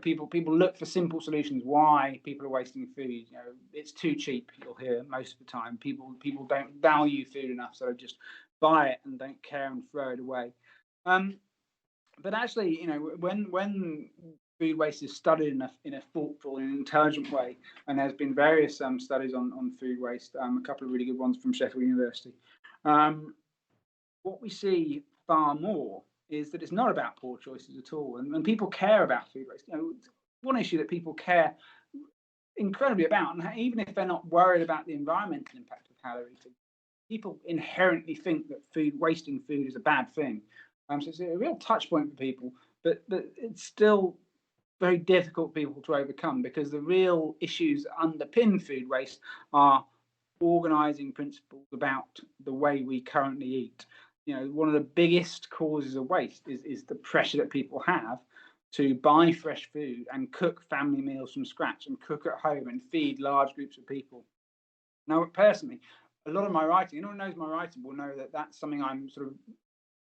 people look for simple solutions. Why people are wasting food? It's too cheap. You'll hear most of the time. People don't value food enough, so they just buy it and don't care and throw it away. But actually, when food waste is studied in a thoughtful and intelligent way, and there's been various studies on food waste, a couple of really good ones from Sheffield University. What we see far more is that it's not about poor choices at all, and people care about food waste. One issue that people care incredibly about, and even if they're not worried about the environmental impact of how they're eating, people inherently think that wasting food is a bad thing. So it's a real touch point for people, but it's still very difficult for people to overcome, because the real issues that underpin food waste are organising principles about the way we currently eat. One of the biggest causes of waste is the pressure that people have to buy fresh food and cook family meals from scratch and cook at home and feed large groups of people. Now, personally, a lot of my writing, anyone who knows my writing will know that that's something I'm sort of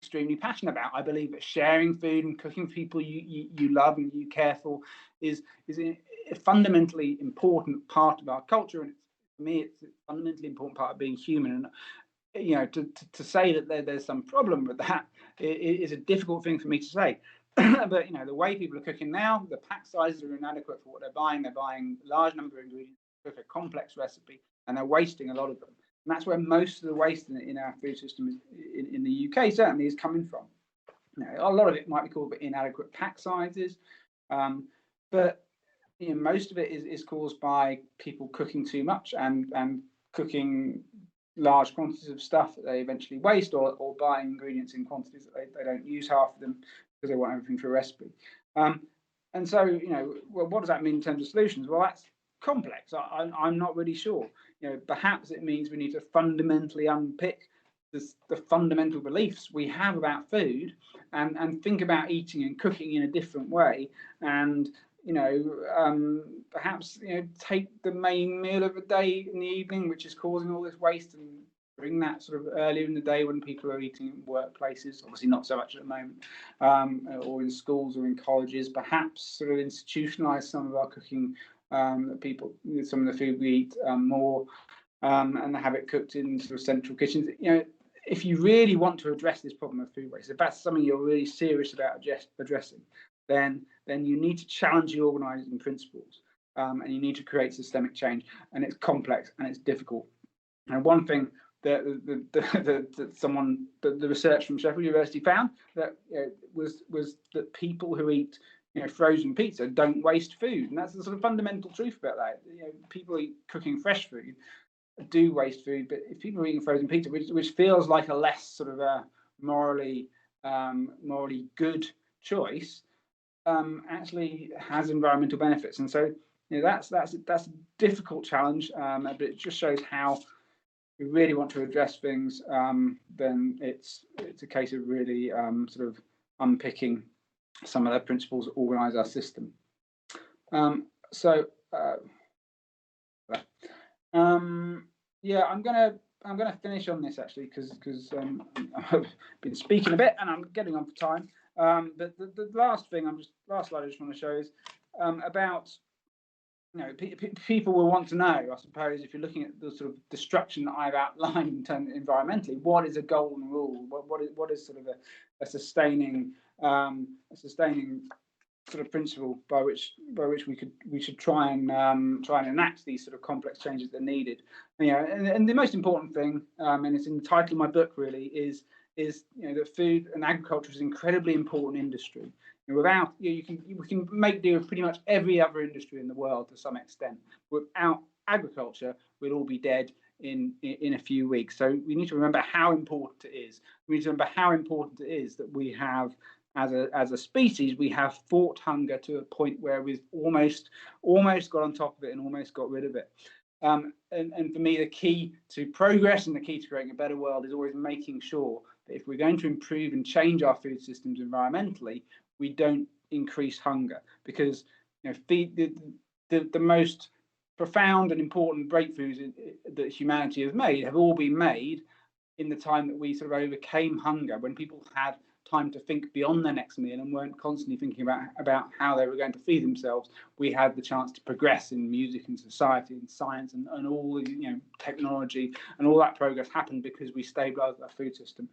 extremely passionate about. I believe that sharing food and cooking for people you love and you care for is a fundamentally important part of our culture, and for me, it's a fundamentally important part of being human. And to say that there's some problem with that is a difficult thing for me to say. But the way people are cooking now, the pack sizes are inadequate for what they're buying. They're buying a large number of ingredients to cook a complex recipe, and they're wasting a lot of them. And that's where most of the waste in our food system in the UK certainly is coming from. A lot of it might be called inadequate pack sizes, but most of it is caused by people cooking too much and cooking large quantities of stuff that they eventually waste, or buying ingredients in quantities that they don't use half of them because they want everything for a recipe. And so, well, what does that mean in terms of solutions? Well, that's complex. I'm not really sure. Perhaps it means we need to fundamentally unpick the fundamental beliefs we have about food and think about eating and cooking in a different way, and perhaps take the main meal of the day in the evening, which is causing all this waste, and bring that sort of earlier in the day when people are eating in workplaces. Obviously not so much at the moment, or in schools or in colleges. Perhaps sort of institutionalize some of our cooking, people, some of the food we eat more, and have it cooked in sort of central kitchens. If you really want to address this problem of food waste, if that's something you're really serious about addressing, then you need to challenge the organising principles, and you need to create systemic change. And it's complex and it's difficult. And one thing that the research from Sheffield University found that was that people who eat frozen pizza don't waste food, and that's the sort of fundamental truth about that. People eat cooking fresh food do waste food, but if people are eating frozen pizza, which feels like a less sort of a morally good choice, actually has environmental benefits. And so that's a difficult challenge, but it just shows how we really want to address things. Then it's a case of really sort of unpicking some of the principles that organise our system. Yeah, I'm gonna finish on this actually, because I've been speaking a bit and I'm getting on for time. But the last slide I just want to show is about people will want to know, I suppose, if you're looking at the sort of destruction that I've outlined in terms environmentally, what is a golden rule? What is sort of a sustaining sort of principle by which we should try and enact these sort of complex changes that are needed. And the most important thing, and it's in the title of my book really, is that food and agriculture is an incredibly important industry. Without we can make do with pretty much every other industry in the world to some extent. Without agriculture, we'd all be dead in a few weeks. So we need to remember how important it is. We need to remember how important it is that we have, as a species, we have fought hunger to a point where we've almost got on top of it and almost got rid of it. And for me, the key to progress and the key to creating a better world is always making sure that if we're going to improve and change our food systems environmentally, we don't increase hunger, because the most profound and important breakthroughs that humanity has made have all been made in the time that we sort of overcame hunger, when people had time to think beyond their next meal and weren't constantly thinking about how they were going to feed themselves. We had the chance to progress in music and society and science and all the technology, and all that progress happened because we stabilized our food system.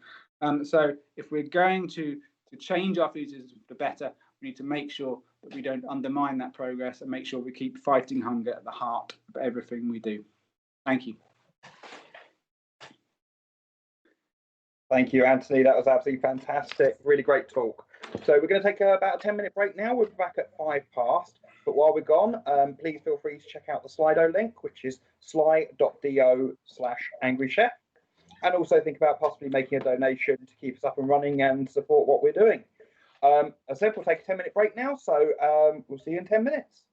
So if we're going to change our food system for better, we need to make sure that we don't undermine that progress, and make sure we keep fighting hunger at the heart of everything we do. Thank you. Thank you, Anthony. That was absolutely fantastic. Really great talk. So we're going to take about a 10-minute break now. We'll be back at 5 past. But while we're gone, please feel free to check out the Slido link, which is sly.do/angrychef. And also think about possibly making a donation to keep us up and running and support what we're doing. As I said, we'll take a 10-minute break now. So we'll see you in 10 minutes.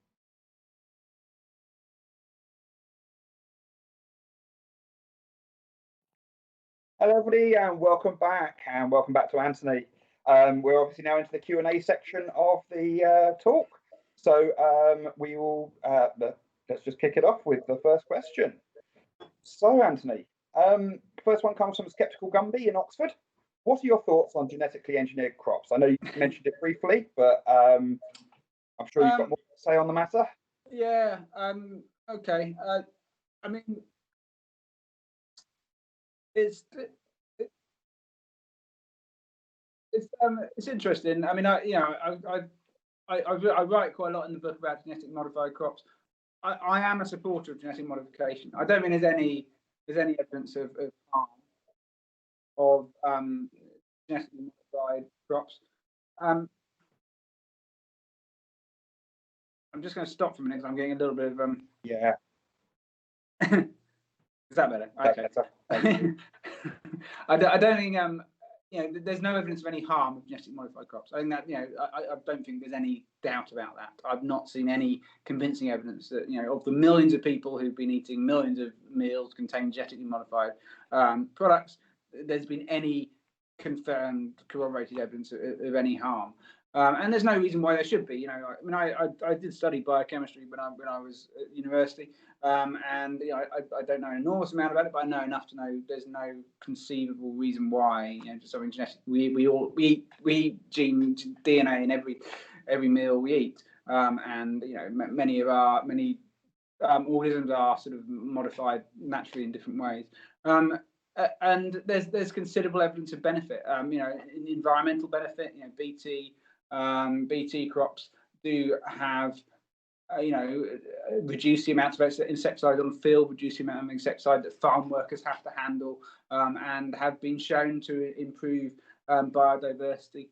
Hello, everybody, and welcome back to Anthony. We're obviously now into the Q&A section of the talk. So we will let's just kick it off with the first question. So, Anthony, first one comes from Skeptical Gumby in Oxford. what are your thoughts on genetically engineered crops? I know you mentioned it briefly, but I'm sure you've got more to say on the matter. Yeah. Okay. I mean, it's it's interesting. I mean, I write quite a lot in the book about genetically modified crops. I am a supporter of genetic modification. I don't mean there's any evidence of harm of genetically modified crops. I'm just going to stop for a minute because I'm getting a little bit of Yeah. Is that better? Okay. I don't think there's no evidence of any harm of genetically modified crops. I think that I don't think there's any doubt about that. I've not seen any convincing evidence that of the millions of people who've been eating millions of meals containing genetically modified products, there's been any confirmed, corroborated evidence of any harm. And there's no reason why there should be. I mean, I did study biochemistry when I was at university, and I don't know an enormous amount about it, but I know enough to know there's no conceivable reason why something genetic. We eat gene DNA in every meal we eat, and many organisms are sort of modified naturally in different ways. And there's considerable evidence of benefit. Environmental benefit. BT crops do have, reduce the amount of insecticide on the field, reduce the amount of insecticide that farm workers have to handle, and have been shown to improve biodiversity.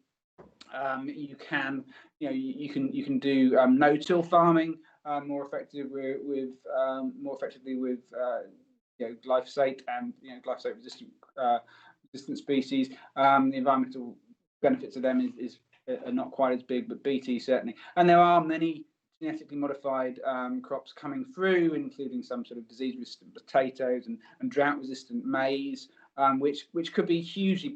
You can do no-till farming more effectively with glyphosate and glyphosate resistant species. The environmental benefits of them are not quite as big, but BT certainly. And there are many genetically modified crops coming through, including some sort of disease-resistant potatoes and drought-resistant maize, which could be hugely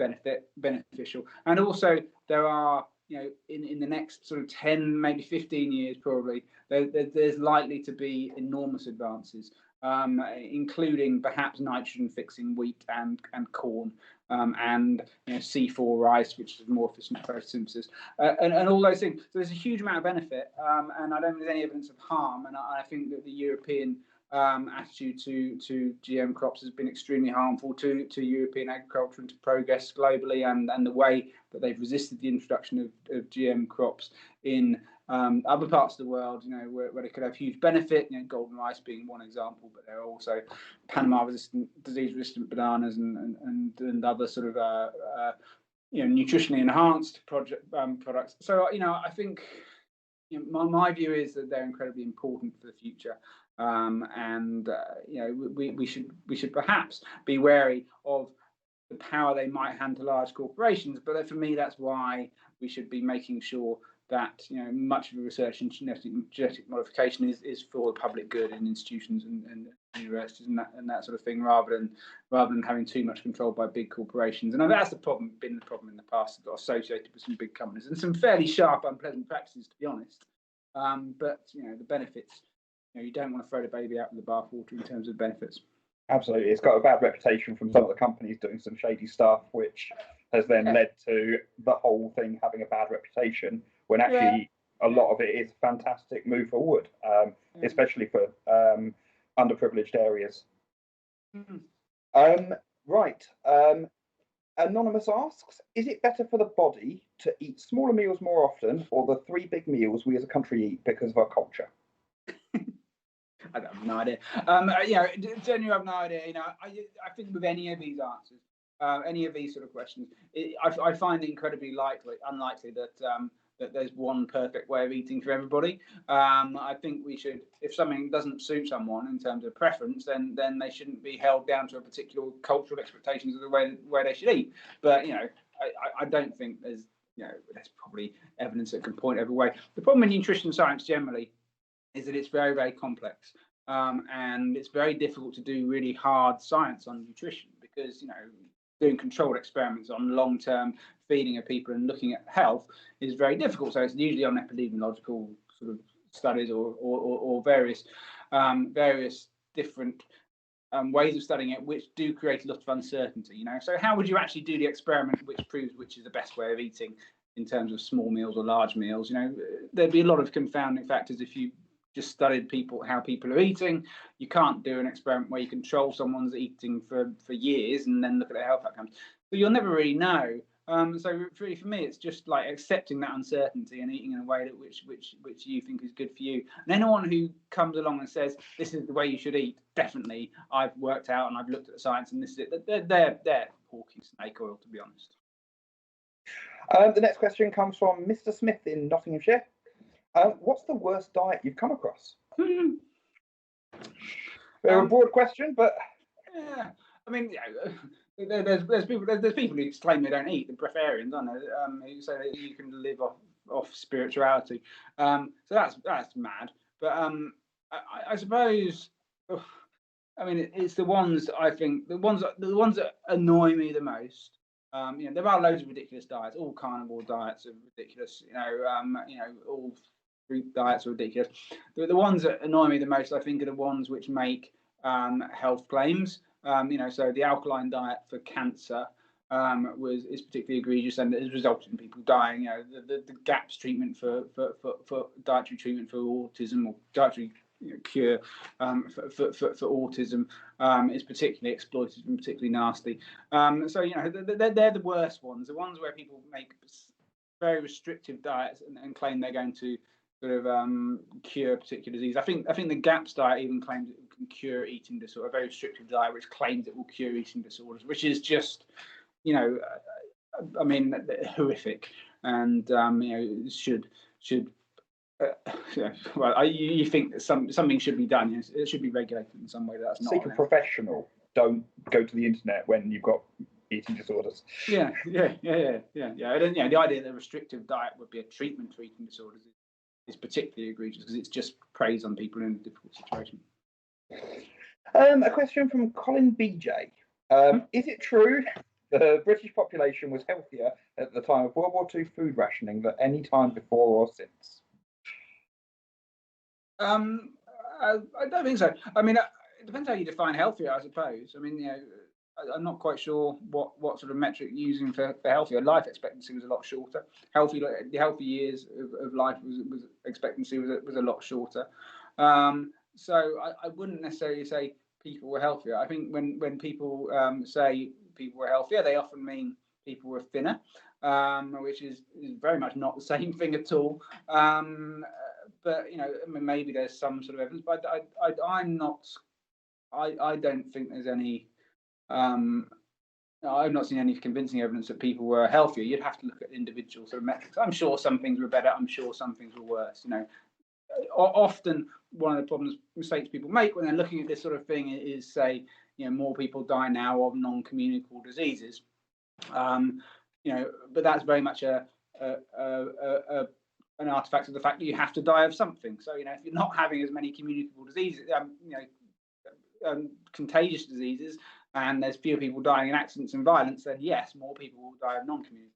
beneficial. And also there are, in the next sort of 10, maybe 15 years, probably, there's likely to be enormous advances, including perhaps nitrogen-fixing wheat and corn, and C4 rice, which is more efficient photosynthesis, and all those things. So there's a huge amount of benefit, and I don't think there's any evidence of harm. And I think that the European attitude to GM crops has been extremely harmful to European agriculture and to progress globally, and the way that they've resisted the introduction of GM crops in other parts of the world, where they could have huge benefit. Golden rice being one example, but there are also Panama-resistant, disease-resistant bananas and other sort of nutritionally enhanced products. So I think my view is that they're incredibly important for the future, and we should perhaps be wary of the power they might hand to large corporations. But for me, that's why we should be making sure that much of the research in genetic modification is for the public good in institutions and universities and that sort of thing, rather than having too much control by big corporations. And that's been the problem in the past. It got associated with some big companies and some fairly sharp, unpleasant practices, to be honest. But the benefits, you don't want to throw the baby out with the bathwater in terms of benefits. Absolutely, it's got a bad reputation from some of the companies doing some shady stuff, which has then led to the whole thing having a bad reputation, when actually a lot of it is a fantastic move forward, especially for underprivileged areas. Right. Anonymous asks, is it better for the body to eat smaller meals more often, or the 3 big meals we as a country eat because of our culture? I have no idea. Genuinely have no idea. I think with any of these answers, any of these sort of questions, I find it incredibly unlikely that there's one perfect way of eating for everybody. I think we should, if something doesn't suit someone in terms of preference, then they shouldn't be held down to a particular cultural expectations of the way they should eat. But I don't think there's probably evidence that can point every way. The problem in nutrition science generally is that it's very, very complex, and it's very difficult to do really hard science on nutrition, because doing controlled experiments on long-term feeding of people and looking at health is very difficult. So it's usually on epidemiological sort of studies or various different ways of studying it which do create a lot of uncertainty. So how would you actually do the experiment which proves which is the best way of eating in terms of small meals or large meals? There'd be a lot of confounding factors if you just studied how people are eating. You can't do an experiment where you control someone's eating for years and then look at their health outcomes. So you'll never really know. So really, for me, it's just like accepting that uncertainty and eating in a way that which you think is good for you. And anyone who comes along and says this is the way you should eat, definitely, I've worked out and I've looked at the science and this is it. They're hawking snake oil, to be honest. The next question comes from Mr. Smith in Nottinghamshire. What's the worst diet you've come across? They're a broad question, but yeah, I mean, there's people who claim they don't eat, the breatharians, aren't there? Who say that you can live off spirituality. So that's mad. But I suppose, I mean, it's the ones I think the ones that annoy me the most. There are loads of ridiculous diets. All carnivore diets are ridiculous. All fruit diets are ridiculous. The ones that annoy me the most, I think, are the ones which make health claims. So the alkaline diet for cancer is particularly egregious and has resulted in people dying. The GAPS treatment for dietary treatment for autism, or dietary cure for autism is particularly exploitative and particularly nasty. So they're the worst ones. The ones where people make very restrictive diets and claim they're going to sort of cure a particular disease. I think the GAPS diet even claims it can cure eating disorder. A very restrictive diet which claims it will cure eating disorders, which is just I mean, horrific, and should. Well, you think that something should be done. It should be regulated in some way. That's not. Seek a professional. Don't go to the internet when you've got eating disorders. Yeah. The idea that a restrictive diet would be a treatment for eating disorders is particularly egregious because it's just preys on people in a difficult situation. A question from Colin BJ. Is it true the British population was healthier at the time of World War II food rationing than any time before or since? I don't think so. I mean, it depends how you define healthier, I suppose. I mean, I'm not quite sure what sort of metric you're using for healthier. Life expectancy was a lot shorter. The healthy years of life was expectancy was a lot shorter. So I wouldn't necessarily say people were healthier. I think when people say people were healthier, they often mean people were thinner, which is very much not the same thing at all. But I mean, maybe there's some sort of evidence, but I'm not. I don't think there's any. I've not seen any convincing evidence that people were healthier. You'd have to look at individual sort of metrics. I'm sure some things were better. I'm sure some things were worse. Often one of the mistakes people make when they're looking at this sort of thing is say, more people die now of non-communicable diseases. But that's very much an artifact of the fact that you have to die of something. So, if you're not having as many communicable diseases, contagious diseases, and there's fewer people dying in accidents and violence, then yes, more people will die of non-communicable,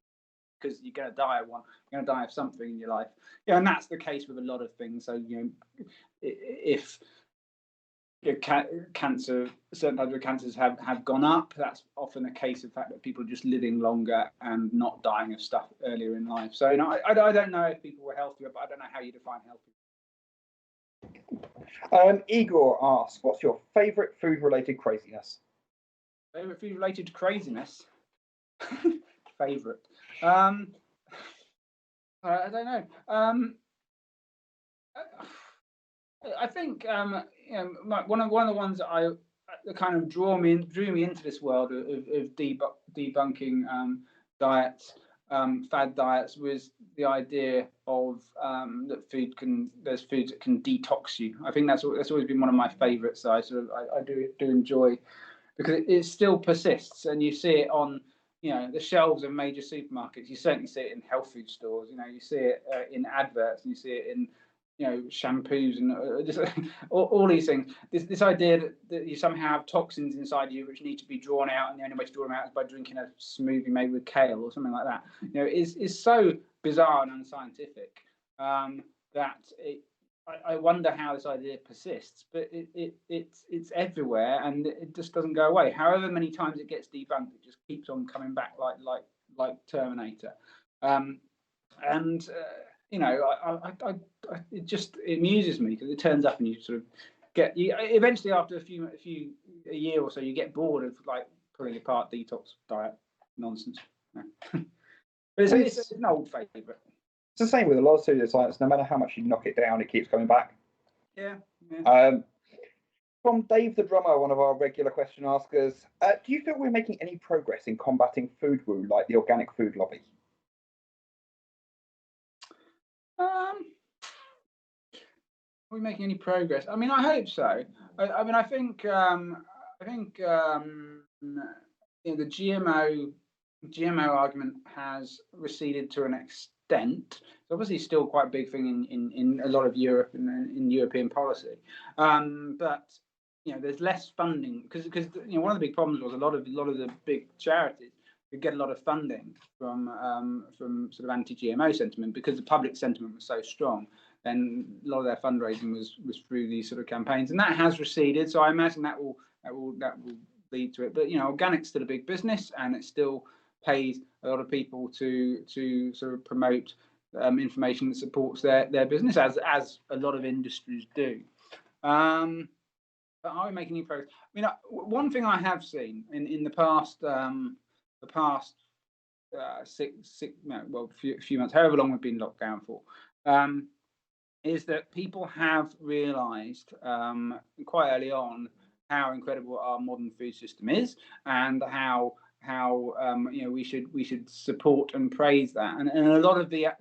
because you're going to die of one, you're going to die of something in your life. And that's the case with a lot of things. So, if cancer, certain types of cancers have gone up, that's often a case of the fact that people are just living longer and not dying of stuff earlier in life. So, I don't know if people were healthier, but I don't know how you define healthy. Igor asks, what's your favourite food-related craziness? Favourite food-related craziness? Favourite? I don't know. I think one of the ones that kind of drew me into this world of debunking diets, fad diets, was the idea of that there's foods that can detox you. I think that's always been one of my favourites. So I do enjoy, because it still persists, and you see it on the shelves of major supermarkets. You certainly see it in health food stores. You see it in adverts, and you see it in shampoos and just all these things. This idea that you somehow have toxins inside you which need to be drawn out, and the only way to draw them out is by drinking a smoothie made with kale or something like that. Is so bizarre and unscientific that I wonder how this idea persists, but it's everywhere and it just doesn't go away. However many times it gets debunked, it just keeps on coming back like Terminator. And you know, it amuses me because it turns up and you sort of eventually after a year or so you get bored of like pulling apart detox diet nonsense. But it's an old favourite. It's the same with a lot of pseudoscience. No matter how much you knock it down, it keeps coming back. Yeah. From Dave the drummer, one of our regular question askers, do you feel we're making any progress in combating food woo like the organic food lobby? Are we making any progress? I mean, I hope so. I think you know, the GMO argument has receded to an extent. It's obviously still quite a big thing in a lot of Europe and in European policy, but you know, there's less funding because you know, one of the big problems was a lot of the big charities could get a lot of funding from sort of anti-GMO sentiment because the public sentiment was so strong. And a lot of their fundraising was through these sort of campaigns, and that has receded. So I imagine that will lead to it. But you know, organic's still a big business, and it still pays a lot of people to sort of promote information that supports their business, as a lot of industries do. But are we making any progress? I mean, one thing I have seen in the past few months, however long we've been locked down for, is that people have realised quite early on how incredible our modern food system is, and how you know, we should support and praise that, and a lot of the you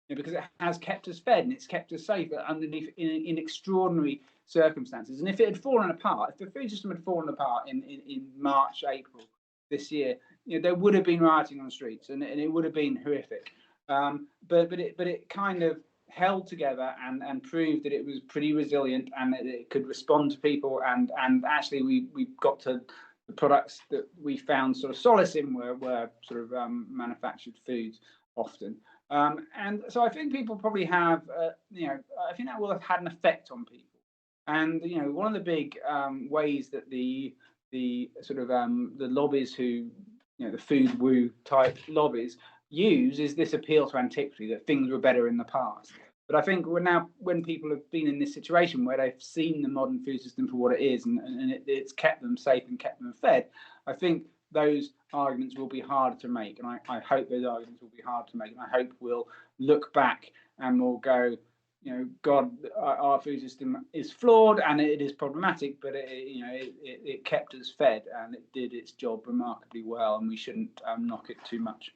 know, because it has kept us fed and it's kept us safe underneath in extraordinary circumstances. And if it had fallen apart, if the food system had fallen apart in March, April this year, you know, there would have been rioting on the streets, and it would have been horrific. But it kind of held together and proved that it was pretty resilient and that it could respond to people, and actually we got to the products that we found sort of solace in were sort of manufactured foods often, and so I think people probably have you know, I think that will have had an effect on people. And you know, one of the big ways that the sort of the lobbies who, you know, the food woo type lobbies use is this appeal to antiquity, that things were better in the past. But I think when people have been in this situation where they've seen the modern food system for what it is, and it's kept them safe and kept them fed, I think those arguments will be hard to make. And I hope those arguments will be hard to make. And I hope we'll look back and we'll go, you know, God, our food system is flawed and it is problematic, but it kept us fed and it did its job remarkably well, and we shouldn't knock it too much.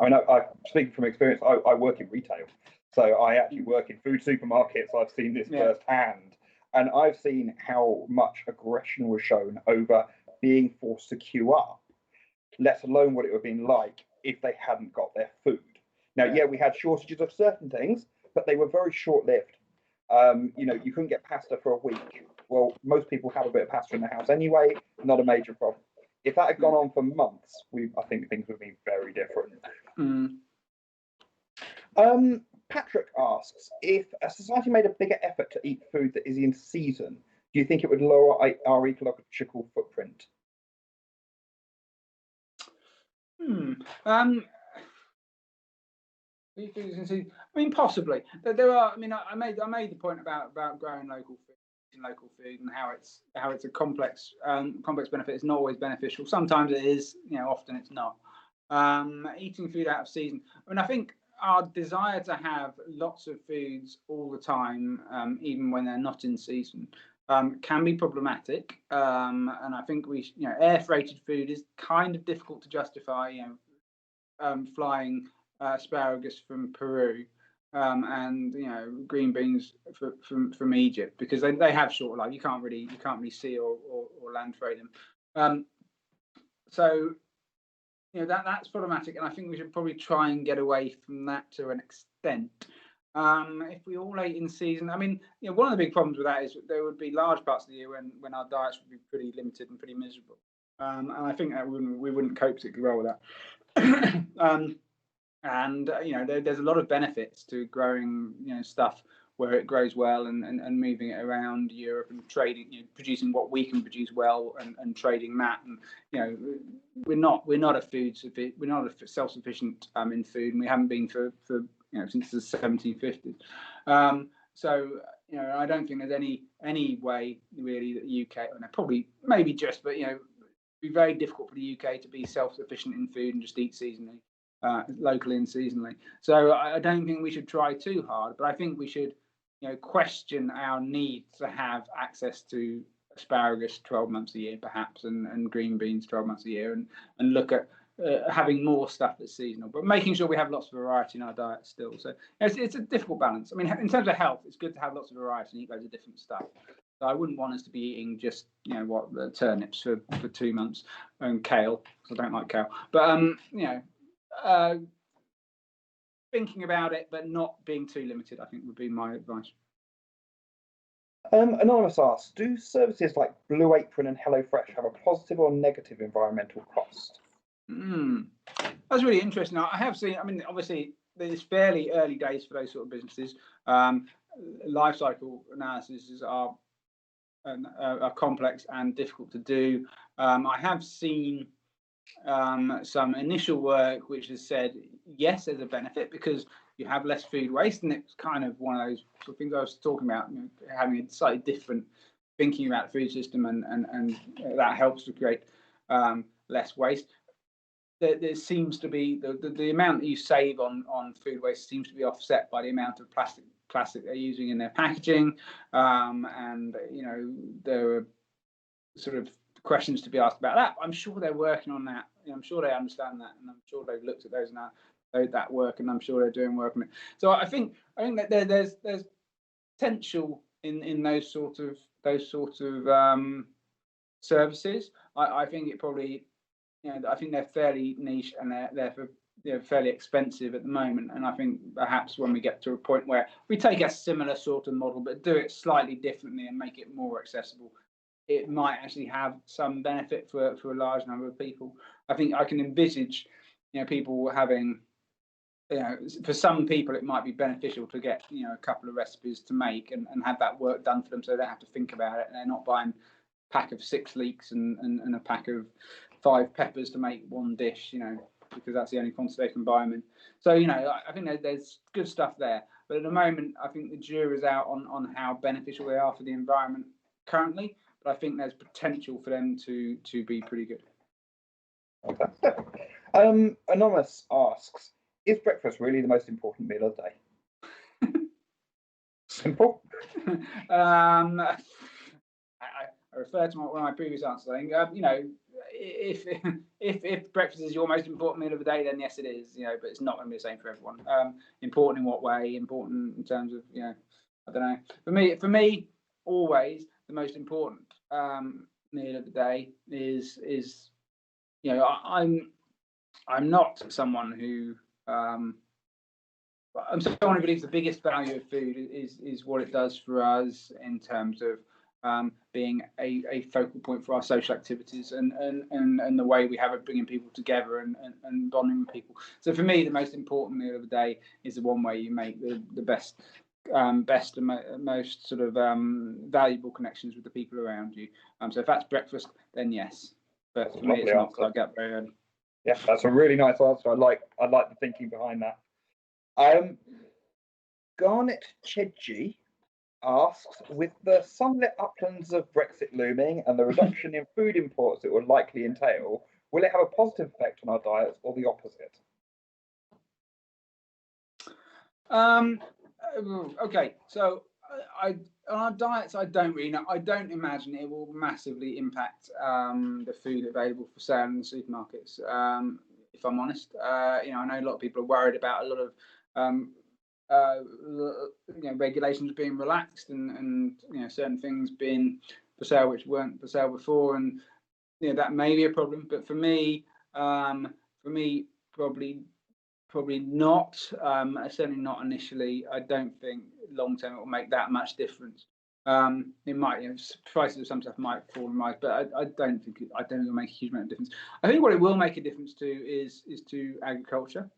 I mean, I speaking from experience, I work in retail, so I actually work in food supermarkets. I've seen this firsthand, and I've seen how much aggression was shown over being forced to queue up, let alone what it would have been like if they hadn't got their food. Now, we had shortages of certain things, but they were very short-lived. You know, you couldn't get pasta for a week. Well, most people have a bit of pasta in the house anyway, not a major problem. If that had gone on for months, I think things would be very different. Patrick asks, if a society made a bigger effort to eat food that is in season, do you think it would lower our ecological footprint? I mean, possibly. There are. I mean, I made the point about growing local food and how it's a complex benefit. It's not always beneficial. Sometimes it is. You know, often it's not. Eating food out of season. I mean, I think our desire to have lots of foods all the time, even when they're not in season, can be problematic. And I think air freighted food is kind of difficult to justify. You know, flying asparagus from Peru, and you know, green beans from Egypt, because they have short life. You can't really sea or land freight them. So you know, that's problematic, and I think we should probably try and get away from that to an extent. If we all ate in season, I mean, you know, one of the big problems with that is there would be large parts of the year when our diets would be pretty limited and pretty miserable, and I think that we wouldn't cope particularly well with that. And you know, there's a lot of benefits to growing, you know, stuff where it grows well, and moving it around Europe and trading, producing what we can produce well, and trading that. And we're not a self-sufficient in food, and we haven't been for since the 1750s. So I don't think there's any way really that the UK, probably maybe just, but it'd be very difficult for the UK to be self-sufficient in food and just eat seasonally, locally and seasonally. So I don't think we should try too hard, but I think we should question our need to have access to asparagus 12 months a year perhaps, and green beans 12 months a year, and look at having more stuff that's seasonal, but making sure we have lots of variety in our diet still. So it's a difficult balance. I mean, in terms of health, it's good to have lots of variety and eat loads of different stuff. So I wouldn't want us to be eating just the turnips for 2 months, and kale, because I don't like kale. But thinking about it, but not being too limited, I think would be my advice. Anonymous asks, do services like Blue Apron and HelloFresh have a positive or negative environmental cost? That's really interesting. I have seen, obviously, it's fairly early days for those sort of businesses. Life cycle analyses are complex and difficult to do. I have seen some initial work which has said, yes, there's a benefit because you have less food waste, and it's kind of one of those sort of things I was talking about, having a slightly different thinking about the food system, and that helps to create less waste. There seems to be the amount that you save on food waste seems to be offset by the amount of plastic they're using in their packaging, and there are sort of questions to be asked about that. I'm sure they're working on that. I'm sure they understand that, and I'm sure they've looked at those now, that work, and I'm sure they're doing work on it. So I think that there's potential in those sort of services. I think it probably, I think they're fairly niche, and they're fairly expensive at the moment. And I think perhaps when we get to a point where we take a similar sort of model but do it slightly differently and make it more accessible, it might actually have some benefit for a large number of people. I think I can envisage people having, for some people it might be beneficial to get a couple of recipes to make and have that work done for them, so they don't have to think about it, and they're not buying a pack of 6 leeks and a pack of 5 peppers to make one dish, because that's the only quantity they can buy them in. So I think there's good stuff there, but at the moment I think the jury's out on how beneficial they are for the environment currently, but I think there's potential for them to be pretty good. Okay. Anonymous asks, is breakfast really the most important meal of the day? Simple. I refer to one of my previous answers. I think if breakfast is your most important meal of the day, then yes, it is. But it's not going to be the same for everyone. Important in what way? Important in terms of I don't know. For me, always the most important meal of the day is I'm not someone who I'm someone who believes the biggest value of food is what it does for us in terms of being a focal point for our social activities and the way we have of bringing people together and bonding with people. So for me, the most important meal of the day is the one where you make the best and most sort of valuable connections with the people around you. So if that's breakfast, then yes. But for me, it's not, because I get very early. Yeah, that's a really nice answer. I like the thinking behind that. Garnet Chedji asks, with the sunlit uplands of Brexit looming and the reduction in food imports it will likely entail, will it have a positive effect on our diets or the opposite? Okay, so on our diets, I don't really know. I don't imagine it will massively impact the food available for sale in the supermarkets. If I'm honest, I know a lot of people are worried about a lot of regulations being relaxed and certain things being for sale which weren't for sale before, and that may be a problem. But for me, probably not. Certainly not initially. I don't think long term it will make that much difference. It might, prices of some stuff might fall and rise, but I don't think it'll make a huge amount of difference. I think what it will make a difference to is to agriculture.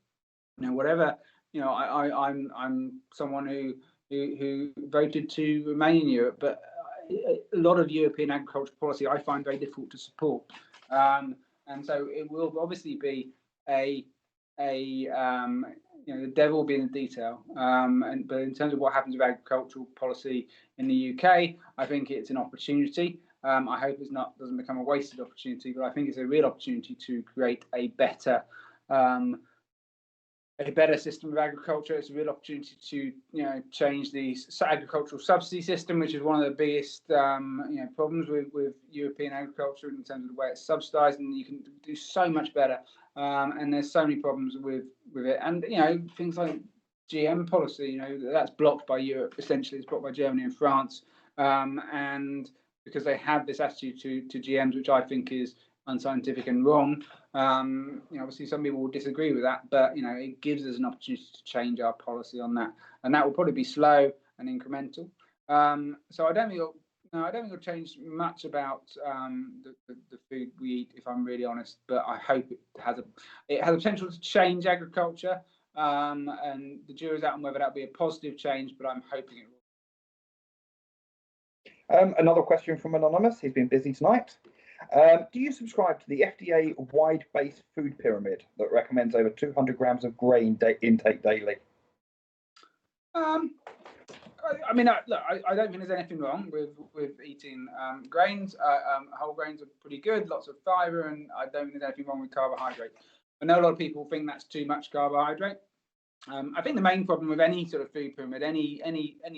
Whatever. I'm someone who who voted to remain in Europe, but a lot of European agricultural policy I find very difficult to support, and so it will obviously be the devil will be in the detail. But in terms of what happens with agricultural policy in the UK, I think it's an opportunity. I hope doesn't become a wasted opportunity, but I think it's a real opportunity to create a better system of agriculture. It's a real opportunity to change the agricultural subsidy system, which is one of the biggest problems with European agriculture in terms of the way it's subsidised, and you can do so much better. And there's so many problems with it, and things like GM policy, that's blocked by Europe. Essentially, it's blocked by Germany and France, and because they have this attitude to GMs, which I think is unscientific and wrong. Obviously some people will disagree with that, but it gives us an opportunity to change our policy on that, and that will probably be slow and incremental. So I don't think it'll change much about the food we eat, if I'm really honest. But I hope it has a potential to change agriculture, and the jury's out on whether that'll be a positive change. But I'm hoping it will. Another question from Anonymous. He's been busy tonight. Do you subscribe to the FDA wide-based food pyramid that recommends over 200 grams of grain intake daily? I mean, look, I don't think there's anything wrong with eating grains. Whole grains are pretty good, lots of fibre, and I don't think there's anything wrong with carbohydrate. I know a lot of people think that's too much carbohydrate. I think the main problem with any sort of food pyramid, any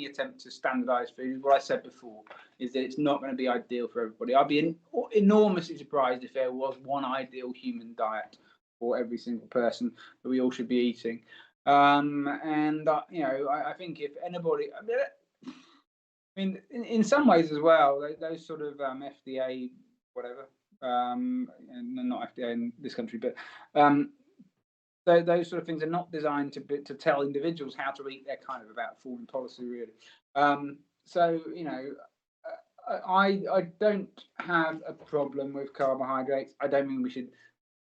attempt to standardise food, is what I said before, is that it's not going to be ideal for everybody. I'd be enormously surprised if there was one ideal human diet for every single person that we all should be eating. I think if anybody, I mean, in some ways as well, those sort of FDA, whatever, and not FDA in this country, but those sort of things are not designed to tell individuals how to eat. They're kind of about forming policy, really. I don't have a problem with carbohydrates. I don't think we should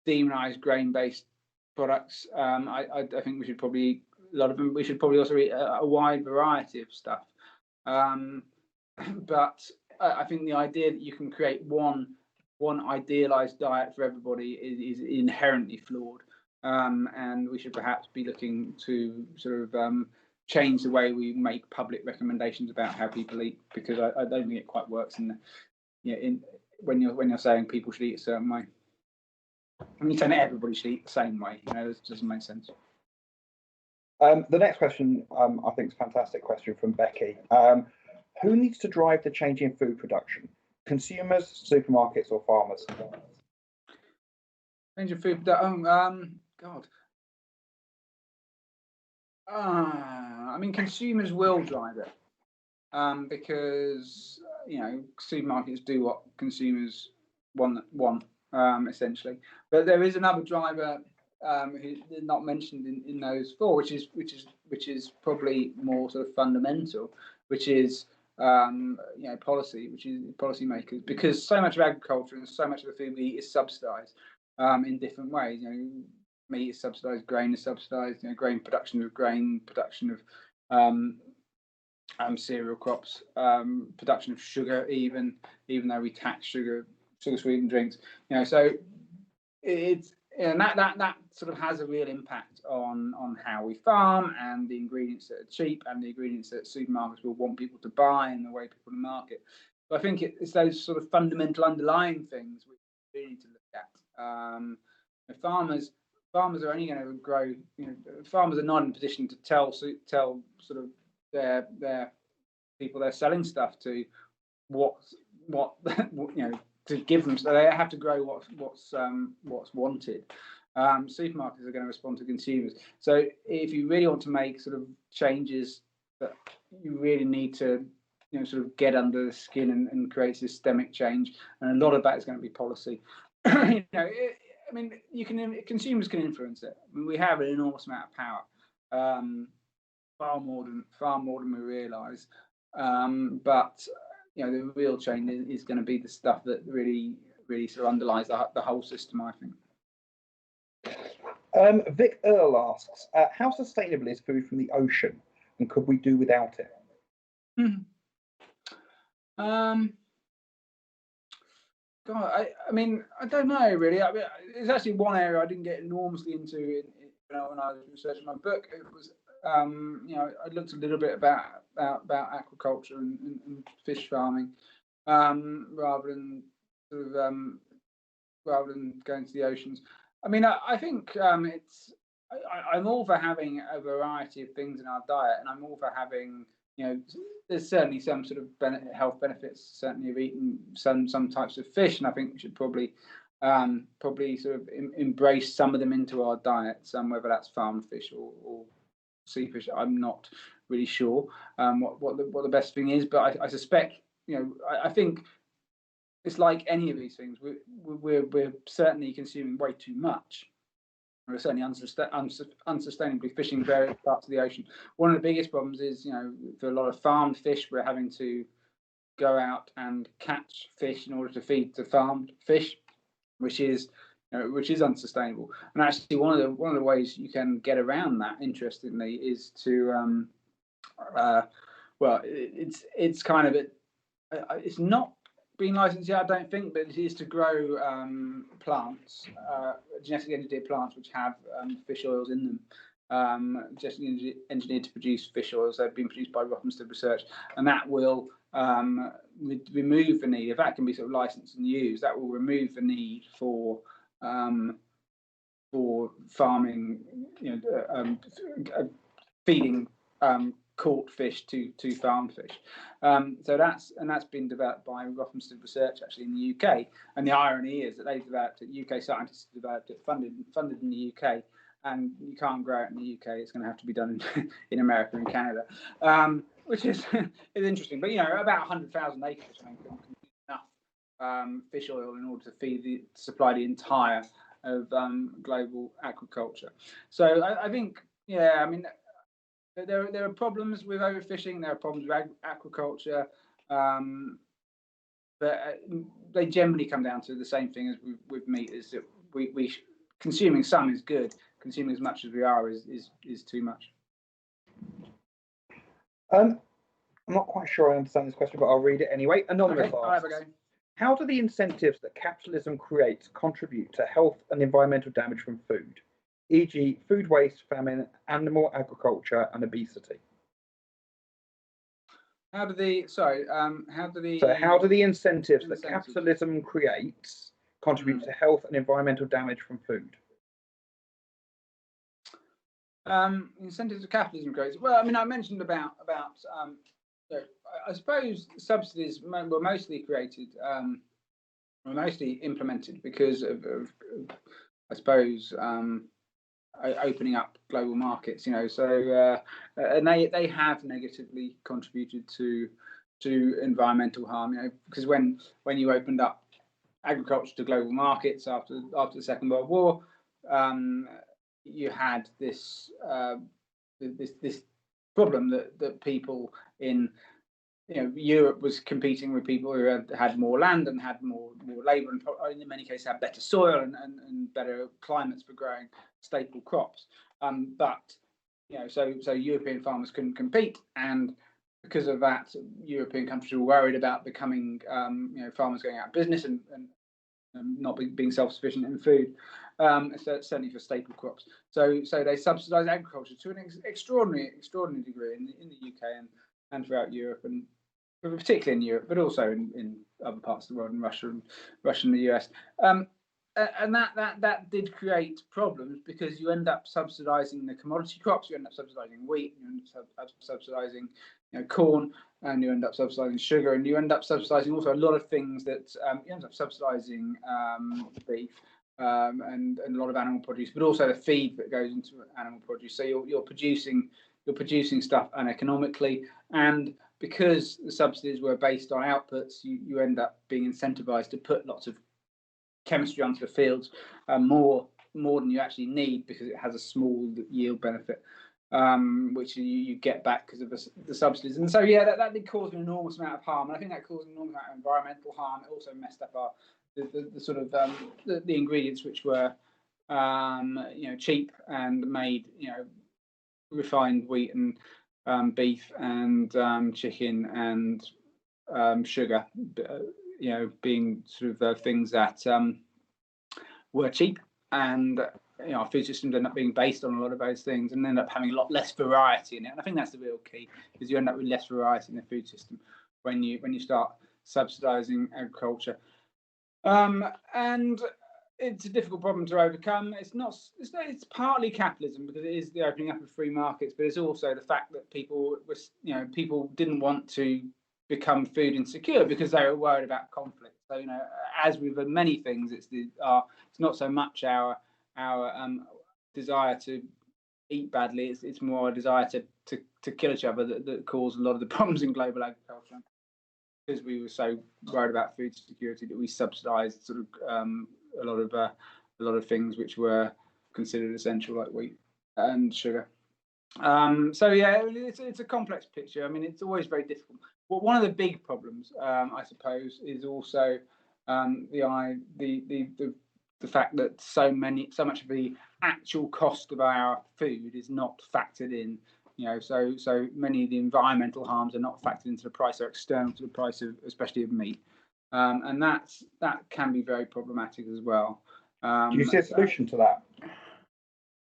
demonise grain-based products. I think we should probably eat a lot of them. We should probably also eat a wide variety of stuff. But I think the idea that you can create one idealised diet for everybody is inherently flawed. And we should perhaps be looking to sort of change the way we make public recommendations about how people eat, because I don't think it quite works when you're saying people should eat a certain way. I mean, saying that everybody should eat the same way, it doesn't make sense. The next question, I think, is a fantastic question from Becky. Who needs to drive the change in food production? Consumers, supermarkets, or farmers? Change in food production. God. I mean, consumers will drive it, because supermarkets do what consumers want, essentially. But there is another driver who's not mentioned in those four, which is probably more sort of fundamental, which is policy, which is policymakers, because so much of agriculture and so much of the food we eat is subsidised in different ways. Meat is subsidised, grain is subsidised. Grain production of cereal crops, production of sugar, even though we tax sugar sweetened drinks. So it's that sort of has a real impact on how we farm, and the ingredients that are cheap, and the ingredients that supermarkets will want people to buy, and the way people market. So I think it's those sort of fundamental underlying things we really need to look at. Farmers are only going to grow. Farmers are not in a position to tell sort of their people they're selling stuff to what to give them. So they have to grow what's wanted. Supermarkets are going to respond to consumers. So if you really want to make sort of changes, that you really need to sort of get under the skin and create systemic change, and a lot of that is going to be policy. Consumers can influence it. I mean, we have an enormous amount of power, far more than we realise. But the real change is going to be the stuff that really sort of underlies the whole system, I think. Vic Earl asks, how sustainable is food from the ocean? and could we do without it? God, I mean, I don't know really. I mean, it's actually one area I didn't get enormously into when I was researching my book. It was, I looked a little bit about aquaculture and fish farming, rather than sort of rather than going to the oceans. I mean, I think I'm all for having a variety of things in our diet, and I'm all for having, there's certainly some sort of health benefits, certainly of eating some types of fish, and I think we should probably sort of embrace some of them into our diet, whether that's farm fish or sea fish. I'm not really sure what the best thing is, but I suspect, I think it's like any of these things. We're certainly consuming way too much. We're certainly unsustainably fishing various parts of the ocean. One of the biggest problems is, for a lot of farmed fish, we're having to go out and catch fish in order to feed the farmed fish, which is unsustainable. And actually, one of the ways you can get around that, interestingly, is to it's kind of it's not been licensed yet, I don't think, but it is to grow plants, genetically engineered plants, which have fish oils in them, genetically engineered to produce fish oils. They've been produced by Rothamsted Research, and that will remove the need, if that can be sort of licensed and used, that will remove the need for farming, feeding caught fish to farmed fish. So that's been developed by Rothamsted Research actually in the UK. And the irony is that they developed it, UK scientists developed it, funded in the UK, and you can't grow it in the UK. It's going to have to be done in America and Canada, which is interesting. But about 100,000 acres can produce enough fish oil in order to supply the entire of global aquaculture. So I think, I mean, there are problems with overfishing. There are problems with aquaculture, but they generally come down to the same thing as with meat: is that we consuming some is good, consuming as much as we are is too much. I'm not quite sure I understand this question, but I'll read it anyway. Anonymous asks, I'll have a go. How do the incentives that capitalism creates contribute to health and environmental damage from food, e.g. food waste, famine, animal agriculture, and obesity? How do the incentives that capitalism creates contribute to health and environmental damage from food? Incentives of capitalism creates. Well, I mean, I mentioned about I suppose subsidies were mostly created, were mostly implemented because of I suppose opening up global markets. So and they have negatively contributed to environmental harm. Because when you opened up agriculture to global markets after the Second World War, you had this problem that people in Europe was competing with people who had more land and had more labour, and in many cases had better soil and better climates for growing staple crops. But so European farmers couldn't compete, and because of that, European countries were worried about becoming farmers going out of business and not being self-sufficient in food, certainly for staple crops. So they subsidised agriculture to an extraordinary degree in the UK and throughout Europe, and particularly in Europe, but also in other parts of the world, in Russia and the US. And that did create problems, because you end up subsidising the commodity crops, you end up subsidising wheat, you end up subsidising corn, and you end up subsidising sugar, and you end up subsidising also a lot of things that you end up subsidising beef and a lot of animal produce, but also the feed that goes into animal produce. So you're producing stuff uneconomically, and because the subsidies were based on outputs, you end up being incentivized to put lots of chemistry onto the fields, more than you actually need, because it has a small yield benefit, which you get back because of the subsidies. And so that did cause an enormous amount of harm, and I think that caused an enormous amount of environmental harm. It also messed up the sort of the ingredients, which were cheap and made refined wheat and beef and chicken and sugar, being sort of things that were cheap, and our food systems end up being based on a lot of those things, and end up having a lot less variety in it. And I think that's the real key, is you end up with less variety in the food system when you start subsidising agriculture. And it's a difficult problem to overcome. It's partly capitalism, because it is the opening up of free markets, but it's also the fact that people didn't want to become food insecure because they were worried about conflict. So as with many things, it's not so much our desire to eat badly. It's more a desire to kill each other that caused a lot of the problems in global agriculture, because we were so worried about food security that we subsidised sort of a lot of things which were considered essential, like wheat and sugar. So yeah, it's a complex picture. I mean, it's always very difficult. Well, one of the big problems, I suppose, is also the fact that so much of the actual cost of our food is not factored in. So many of the environmental harms are not factored into the price; they're external to the price of, especially of meat, and that can be very problematic as well. Do you see a solution to that?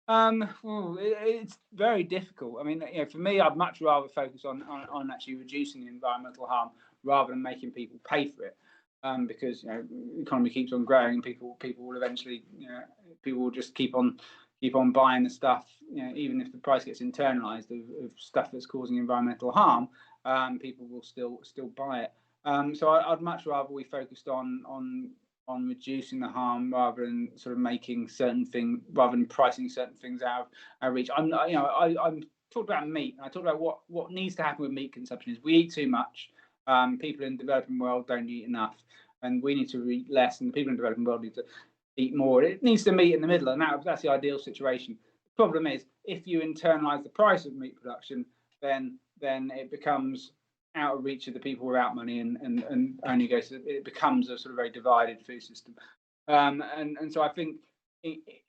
It's very difficult. I mean, for me, I'd much rather focus on actually reducing the environmental harm rather than making people pay for it, because the economy keeps on growing. People will eventually, people will just keep on buying the stuff. Even if the price gets internalized of stuff that's causing environmental harm, people will still buy it. So I'd much rather we focused on reducing the harm rather than sort of making certain things, rather than pricing certain things out of our reach. I'm talked about meat, and I talked about what needs to happen with meat consumption is we eat too much. People in the developing world don't eat enough, and we need to eat less, and the people in the developing world need to eat more. It needs to meet in the middle, and that's the ideal situation. The problem is, if you internalize the price of meat production, then it becomes out of reach of the people without money, and only goes to, it becomes a sort of very divided food system. And so I think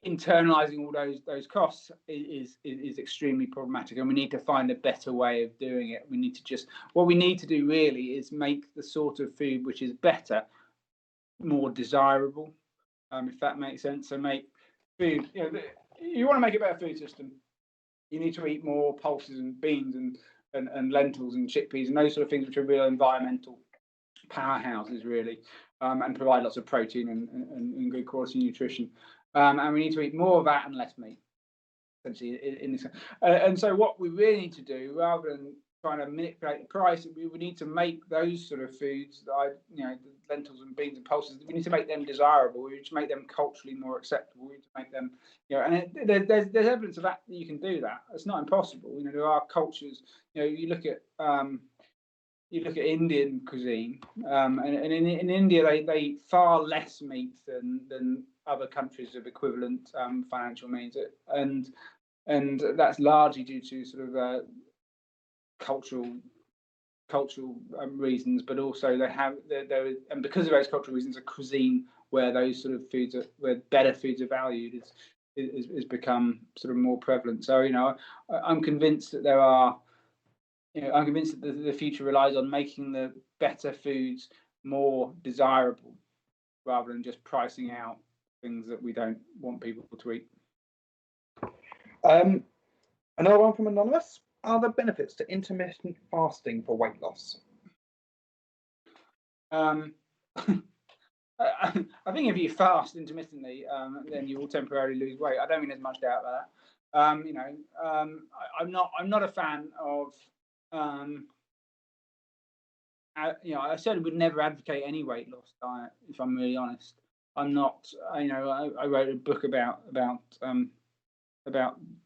internalizing all those costs is extremely problematic, and we need to find a better way of doing it. What we need to do really is make the sort of food which is better more desirable, if that makes sense. So make food, you want to make a better food system, you need to eat more pulses and beans and lentils and chickpeas and those sort of things, which are real environmental powerhouses, really, and provide lots of protein and good quality nutrition. And we need to eat more of that and less meat, essentially, in this. And so what we really need to do, rather than trying to manipulate the price, we need to make those sort of foods, the lentils and beans and pulses, we need to make them desirable. We need to make them culturally more acceptable. We need to make them, and there's evidence of that you can do that. It's not impossible. There are cultures. You look at Indian cuisine, and in India they eat far less meat than other countries of equivalent financial means, and that's largely due to sort of cultural reasons, but also and because of those cultural reasons, a cuisine where those sort of foods where better foods are valued is become sort of more prevalent. So I'm convinced that I'm convinced that the future relies on making the better foods more desirable, rather than just pricing out things that we don't want people to eat. Another one from Anonymous. Are there benefits to intermittent fasting for weight loss? I think if you fast intermittently, then you will temporarily lose weight. I don't think there's much doubt about that. I'm not a fan of. I certainly would never advocate any weight loss diet, if I'm really honest. I'm not. I wrote a book about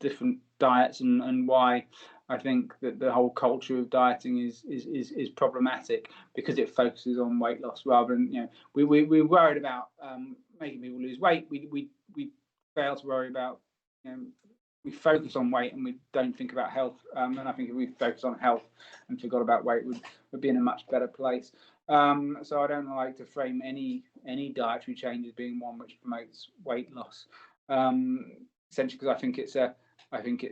different diets and why I think that the whole culture of dieting is problematic, because it focuses on weight loss rather than we're worried about making people lose weight. We fail to worry about we focus on weight and we don't think about health. And I think if we focus on health and forgot about weight, we'd be in a much better place. So I don't like to frame any dietary change as being one which promotes weight loss. Essentially, because I think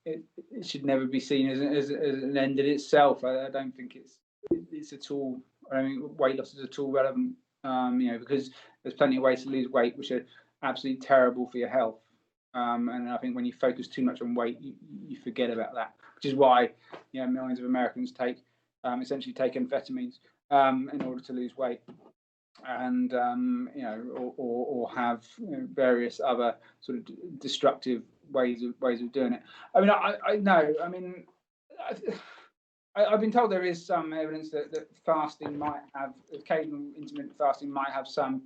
it should never be seen as an end in itself. I don't think it's at all. I mean, weight loss is at all relevant. Because there's plenty of ways to lose weight which are absolutely terrible for your health. And I think when you focus too much on weight, you forget about that, which is why millions of Americans essentially take amphetamines in order to lose weight, and or have various other sort of destructive ways of doing it. I mean, I know. I mean, I've been told there is some evidence that fasting might have occasional intermittent fasting might have some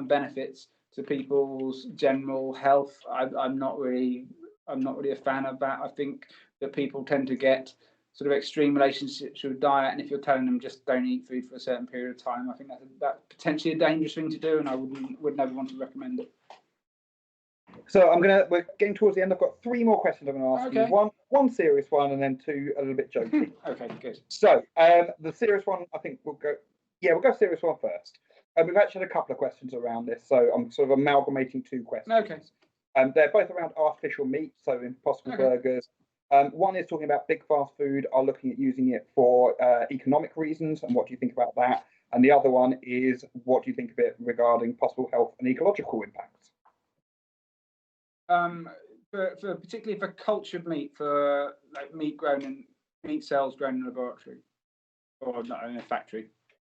benefits to people's general health. I'm not really a fan of that. I think that people tend to get sort of extreme relationships with diet, and if you're telling them just don't eat food for a certain period of time, I think that's potentially a dangerous thing to do, and I would never want to recommend it. So we're getting towards the end. I've got 3 more questions I'm going to ask you. One serious one, and then 2 a little bit jokey. Okay, good. So the serious one, I think we'll go serious one first. We've actually had a couple of questions around this, so I'm sort of amalgamating 2 questions. Okay. They're both around artificial meat, so Impossible Burgers. One is talking about big fast food are looking at using it for economic reasons, and what do you think about that? And the other one is, what do you think of it regarding possible health and ecological impacts? For particularly for cultured meat, for like meat cells grown in a laboratory or not in a factory.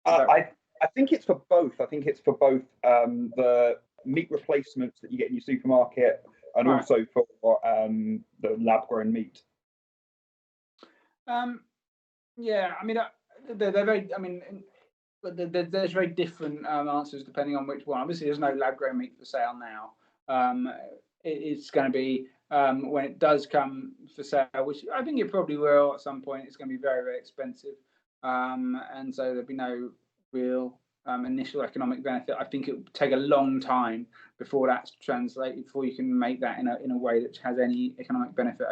I think it's for both. I think it's for both the meat replacements that you get in your supermarket, and also for the lab grown meat. Yeah, I mean, they're very. I mean, there's very different answers depending on which one. Obviously, there's no lab grown meat for sale now. It's going to be when it does come for sale, which I think it probably will at some point. It's going to be very, very expensive, and so there'll be no real initial economic benefit. I think it will take a long time before that's translated, before you can make that in a way that has any economic benefit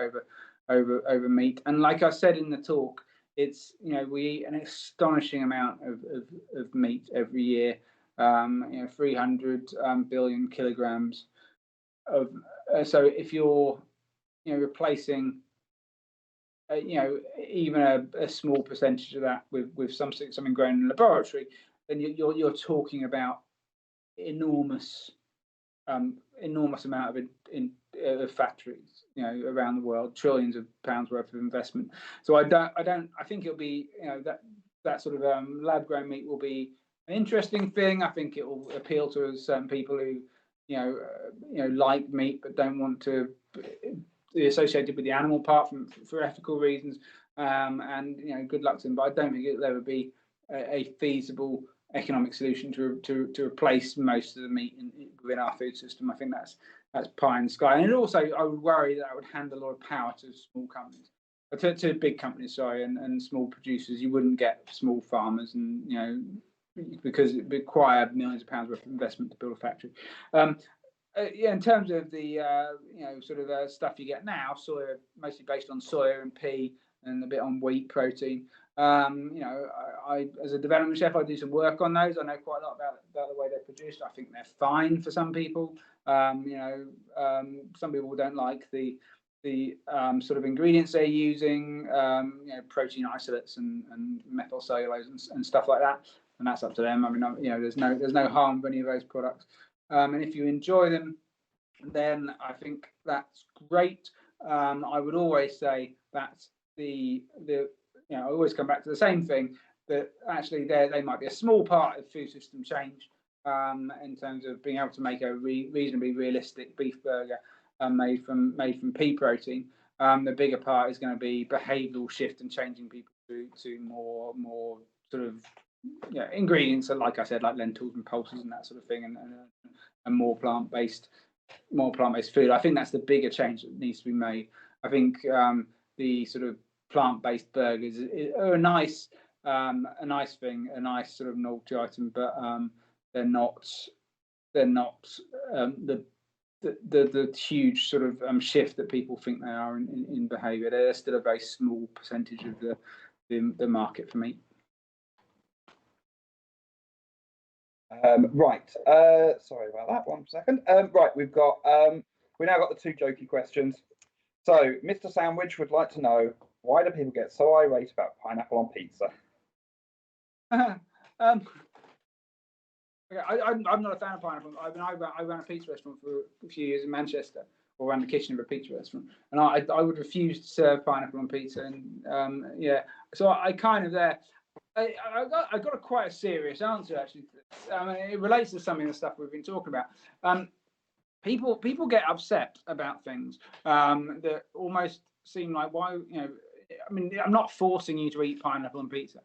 over meat. And like I said in the talk, it's we eat an astonishing amount of meat every year. 300 billion kilograms of. So if you're replacing even a small percentage of that with something grown in a laboratory, then you're talking about enormous amount of factories around the world, trillions of pounds worth of investment. So I think it'll be that sort of lab grown meat will be an interesting thing. I think it will appeal to certain people who like meat but don't want to be associated with the animal part for ethical reasons, and good luck to them. But I don't think it'll ever be a feasible economic solution to replace most of the meat within our food system. I think that's pie in the sky. And also, I would worry that would hand a lot of power to small companies, to big companies, and small producers. You wouldn't get small farmers, and because it required millions of pounds worth of investment to build a factory. In terms of the sort of stuff you get now, soya, mostly based on soya and pea, and a bit on wheat protein. I as a development chef, I do some work on those. I know quite a lot about the way they're produced. I think they're fine for some people. Some people don't like the sort of ingredients they're using, protein isolates and methylcellulose and stuff like that, and that's up to them. I mean, there's no harm with any of those products, and if you enjoy them, then I think that's great. I would always say that I always come back to the same thing, that actually they might be a small part of food system change, in terms of being able to make a reasonably realistic beef burger made from pea protein. The bigger part is going to be behavioural shift and changing people to more sort of ingredients, like I said, like lentils and pulses and that sort of thing, and more plant-based food. I think that's the bigger change that needs to be made. I think the sort of plant-based burgers are a nice thing, a nice sort of novelty item, but they're not the huge sort of shift that people think they are in behaviour. They're still a very small percentage of the market for meat. Right. Sorry about that. 1 second. Right, we now got the 2 jokey questions. So, Mr. Sandwich would like to know, why do people get so irate about pineapple on pizza? Okay, I'm not a fan of pineapple. I ran a pizza restaurant for a few years in Manchester, or ran the kitchen of a pizza restaurant, and I would refuse to serve pineapple on pizza. And yeah, so I kind of there. I got a quite a serious answer actually. I mean, it relates to some of the stuff we've been talking about. People get upset about things that almost seem like, why, I mean, I'm not forcing you to eat pineapple on pizza.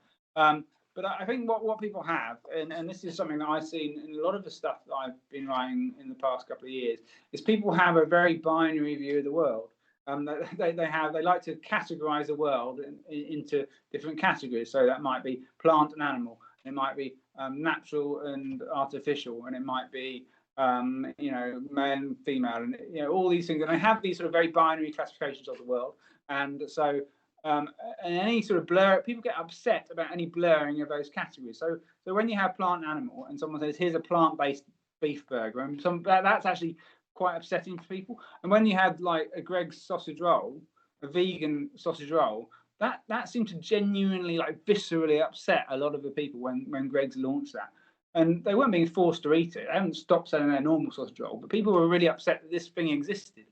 But I think what people have, and this is something that I've seen in a lot of the stuff that I've been writing in the past couple of years, is people have a very binary view of the world. They like to categorize the world into different categories. So that might be plant and animal, it might be natural and artificial, and it might be male and female, and all these things. And they have these sort of very binary classifications of the world, and so. And any sort of blur, people get upset about any blurring of those categories. So when you have plant and animal, and someone says, "Here's a plant-based beef burger," and that's actually quite upsetting for people. And when you had like a Greg's sausage roll, a vegan sausage roll, that seemed to genuinely, like, viscerally upset a lot of the people when Greg's launched that. And they weren't being forced to eat it. They haven't stopped selling their normal sausage roll, but people were really upset that this thing existed.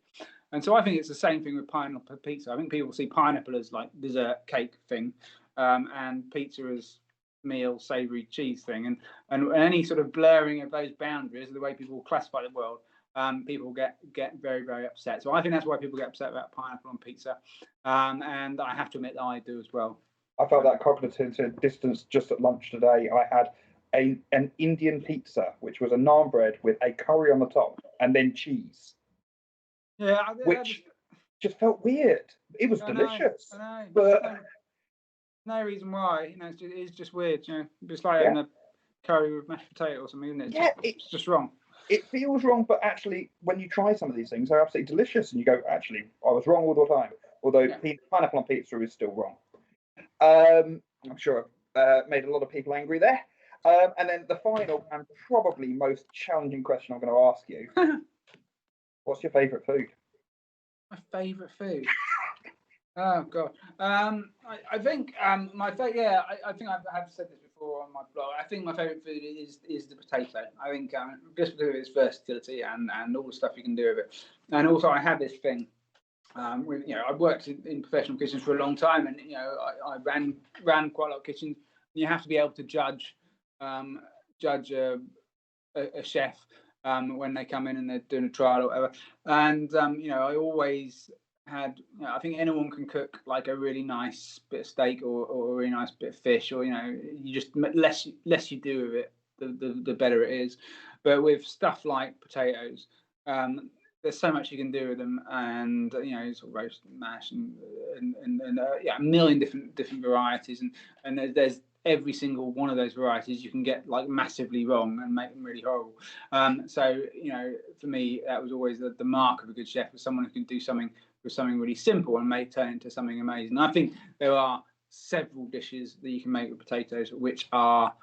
And so I think it's the same thing with pineapple pizza. I think people see pineapple as like dessert cake thing, and pizza as meal, savoury cheese thing. And any sort of blurring of those boundaries, the way people classify the world, people get very, very upset. So I think that's why people get upset about pineapple on pizza. And I have to admit that I do as well. I felt that cognitive dissonance just at lunch today. I had an Indian pizza, which was a naan bread with a curry on the top and then cheese. Yeah, which just felt weird. It was delicious. I know. But no reason why. It's just weird. It's like having a curry with mashed potato or something, isn't it? It's just wrong. It feels wrong, but actually, when you try some of these things, they're absolutely delicious, and you go, actually, I was wrong all the time. Although pineapple on pizza is still wrong. I'm sure I've made a lot of people angry there. And then the final and probably most challenging question I'm going to ask you: what's your favourite food? My favourite food. Oh God. I think my favorite. Yeah, I think I've said this before on my blog. I think my favourite food is the potato. I think just because of its versatility and all the stuff you can do with it. And also, I have this thing. I've worked in professional kitchens for a long time, and I ran quite a lot of kitchens. You have to be able to judge a chef when they come in and they're doing a trial or whatever. And I always had, I think anyone can cook like a really nice bit of steak or a really nice bit of fish, or you just less you do with it, the better it is. But with stuff like potatoes, there's so much you can do with them, and sort of roast and mash and a million different varieties, and there's every single one of those varieties you can get like massively wrong and make them really horrible. So for me, that was always the mark of a good chef, was someone who can do something really simple and turn it into something amazing. And I think there are several dishes that you can make with potatoes which are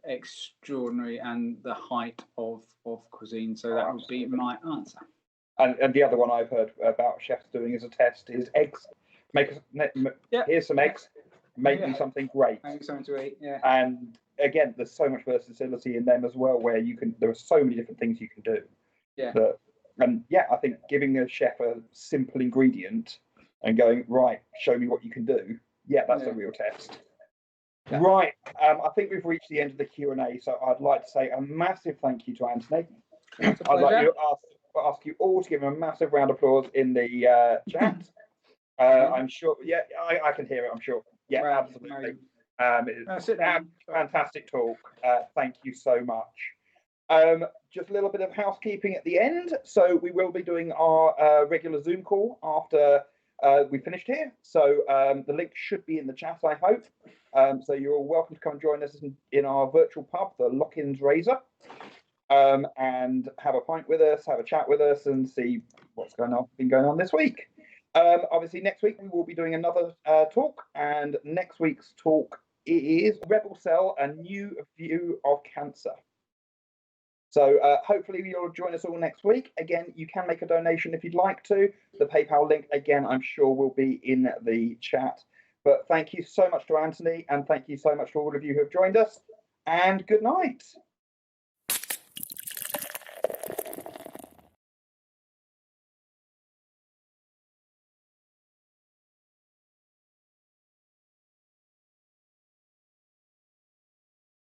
extraordinary and the height of cuisine. So that would be my answer. And the other one I've heard about chefs doing as a test is eggs. Here's some eggs. Make me something great. Make something to eat. Yeah. And again, there's so much versatility in them as well, where there are so many different things you can do. Yeah. I think giving a chef a simple ingredient and going, right, show me what you can do. Yeah, that's a real test. Yeah. Right. I think we've reached the end of the Q&A, so I'd like to say a massive thank you to Anthony. I'd like to ask you all to give him a massive round of applause in the chat. I'm sure. Yeah, I can hear it. I'm sure. Yeah, right, absolutely. Fantastic talk. Thank you so much. Just a little bit of housekeeping at the end. So we will be doing our regular Zoom call after we finished here. So the link should be in the chat, I hope. So you're all welcome to come and join us in our virtual pub, the Lock-In's Razor, and have a pint with us, have a chat with us, and see what's been going on this week. Obviously, next week we will be doing another talk, and next week's talk is Rebel Cell: A New View of Cancer. So hopefully you'll join us all next week. Again, you can make a donation if you'd like to. The PayPal link, again, I'm sure will be in the chat. But thank you so much to Anthony, and thank you so much to all of you who have joined us, and good night.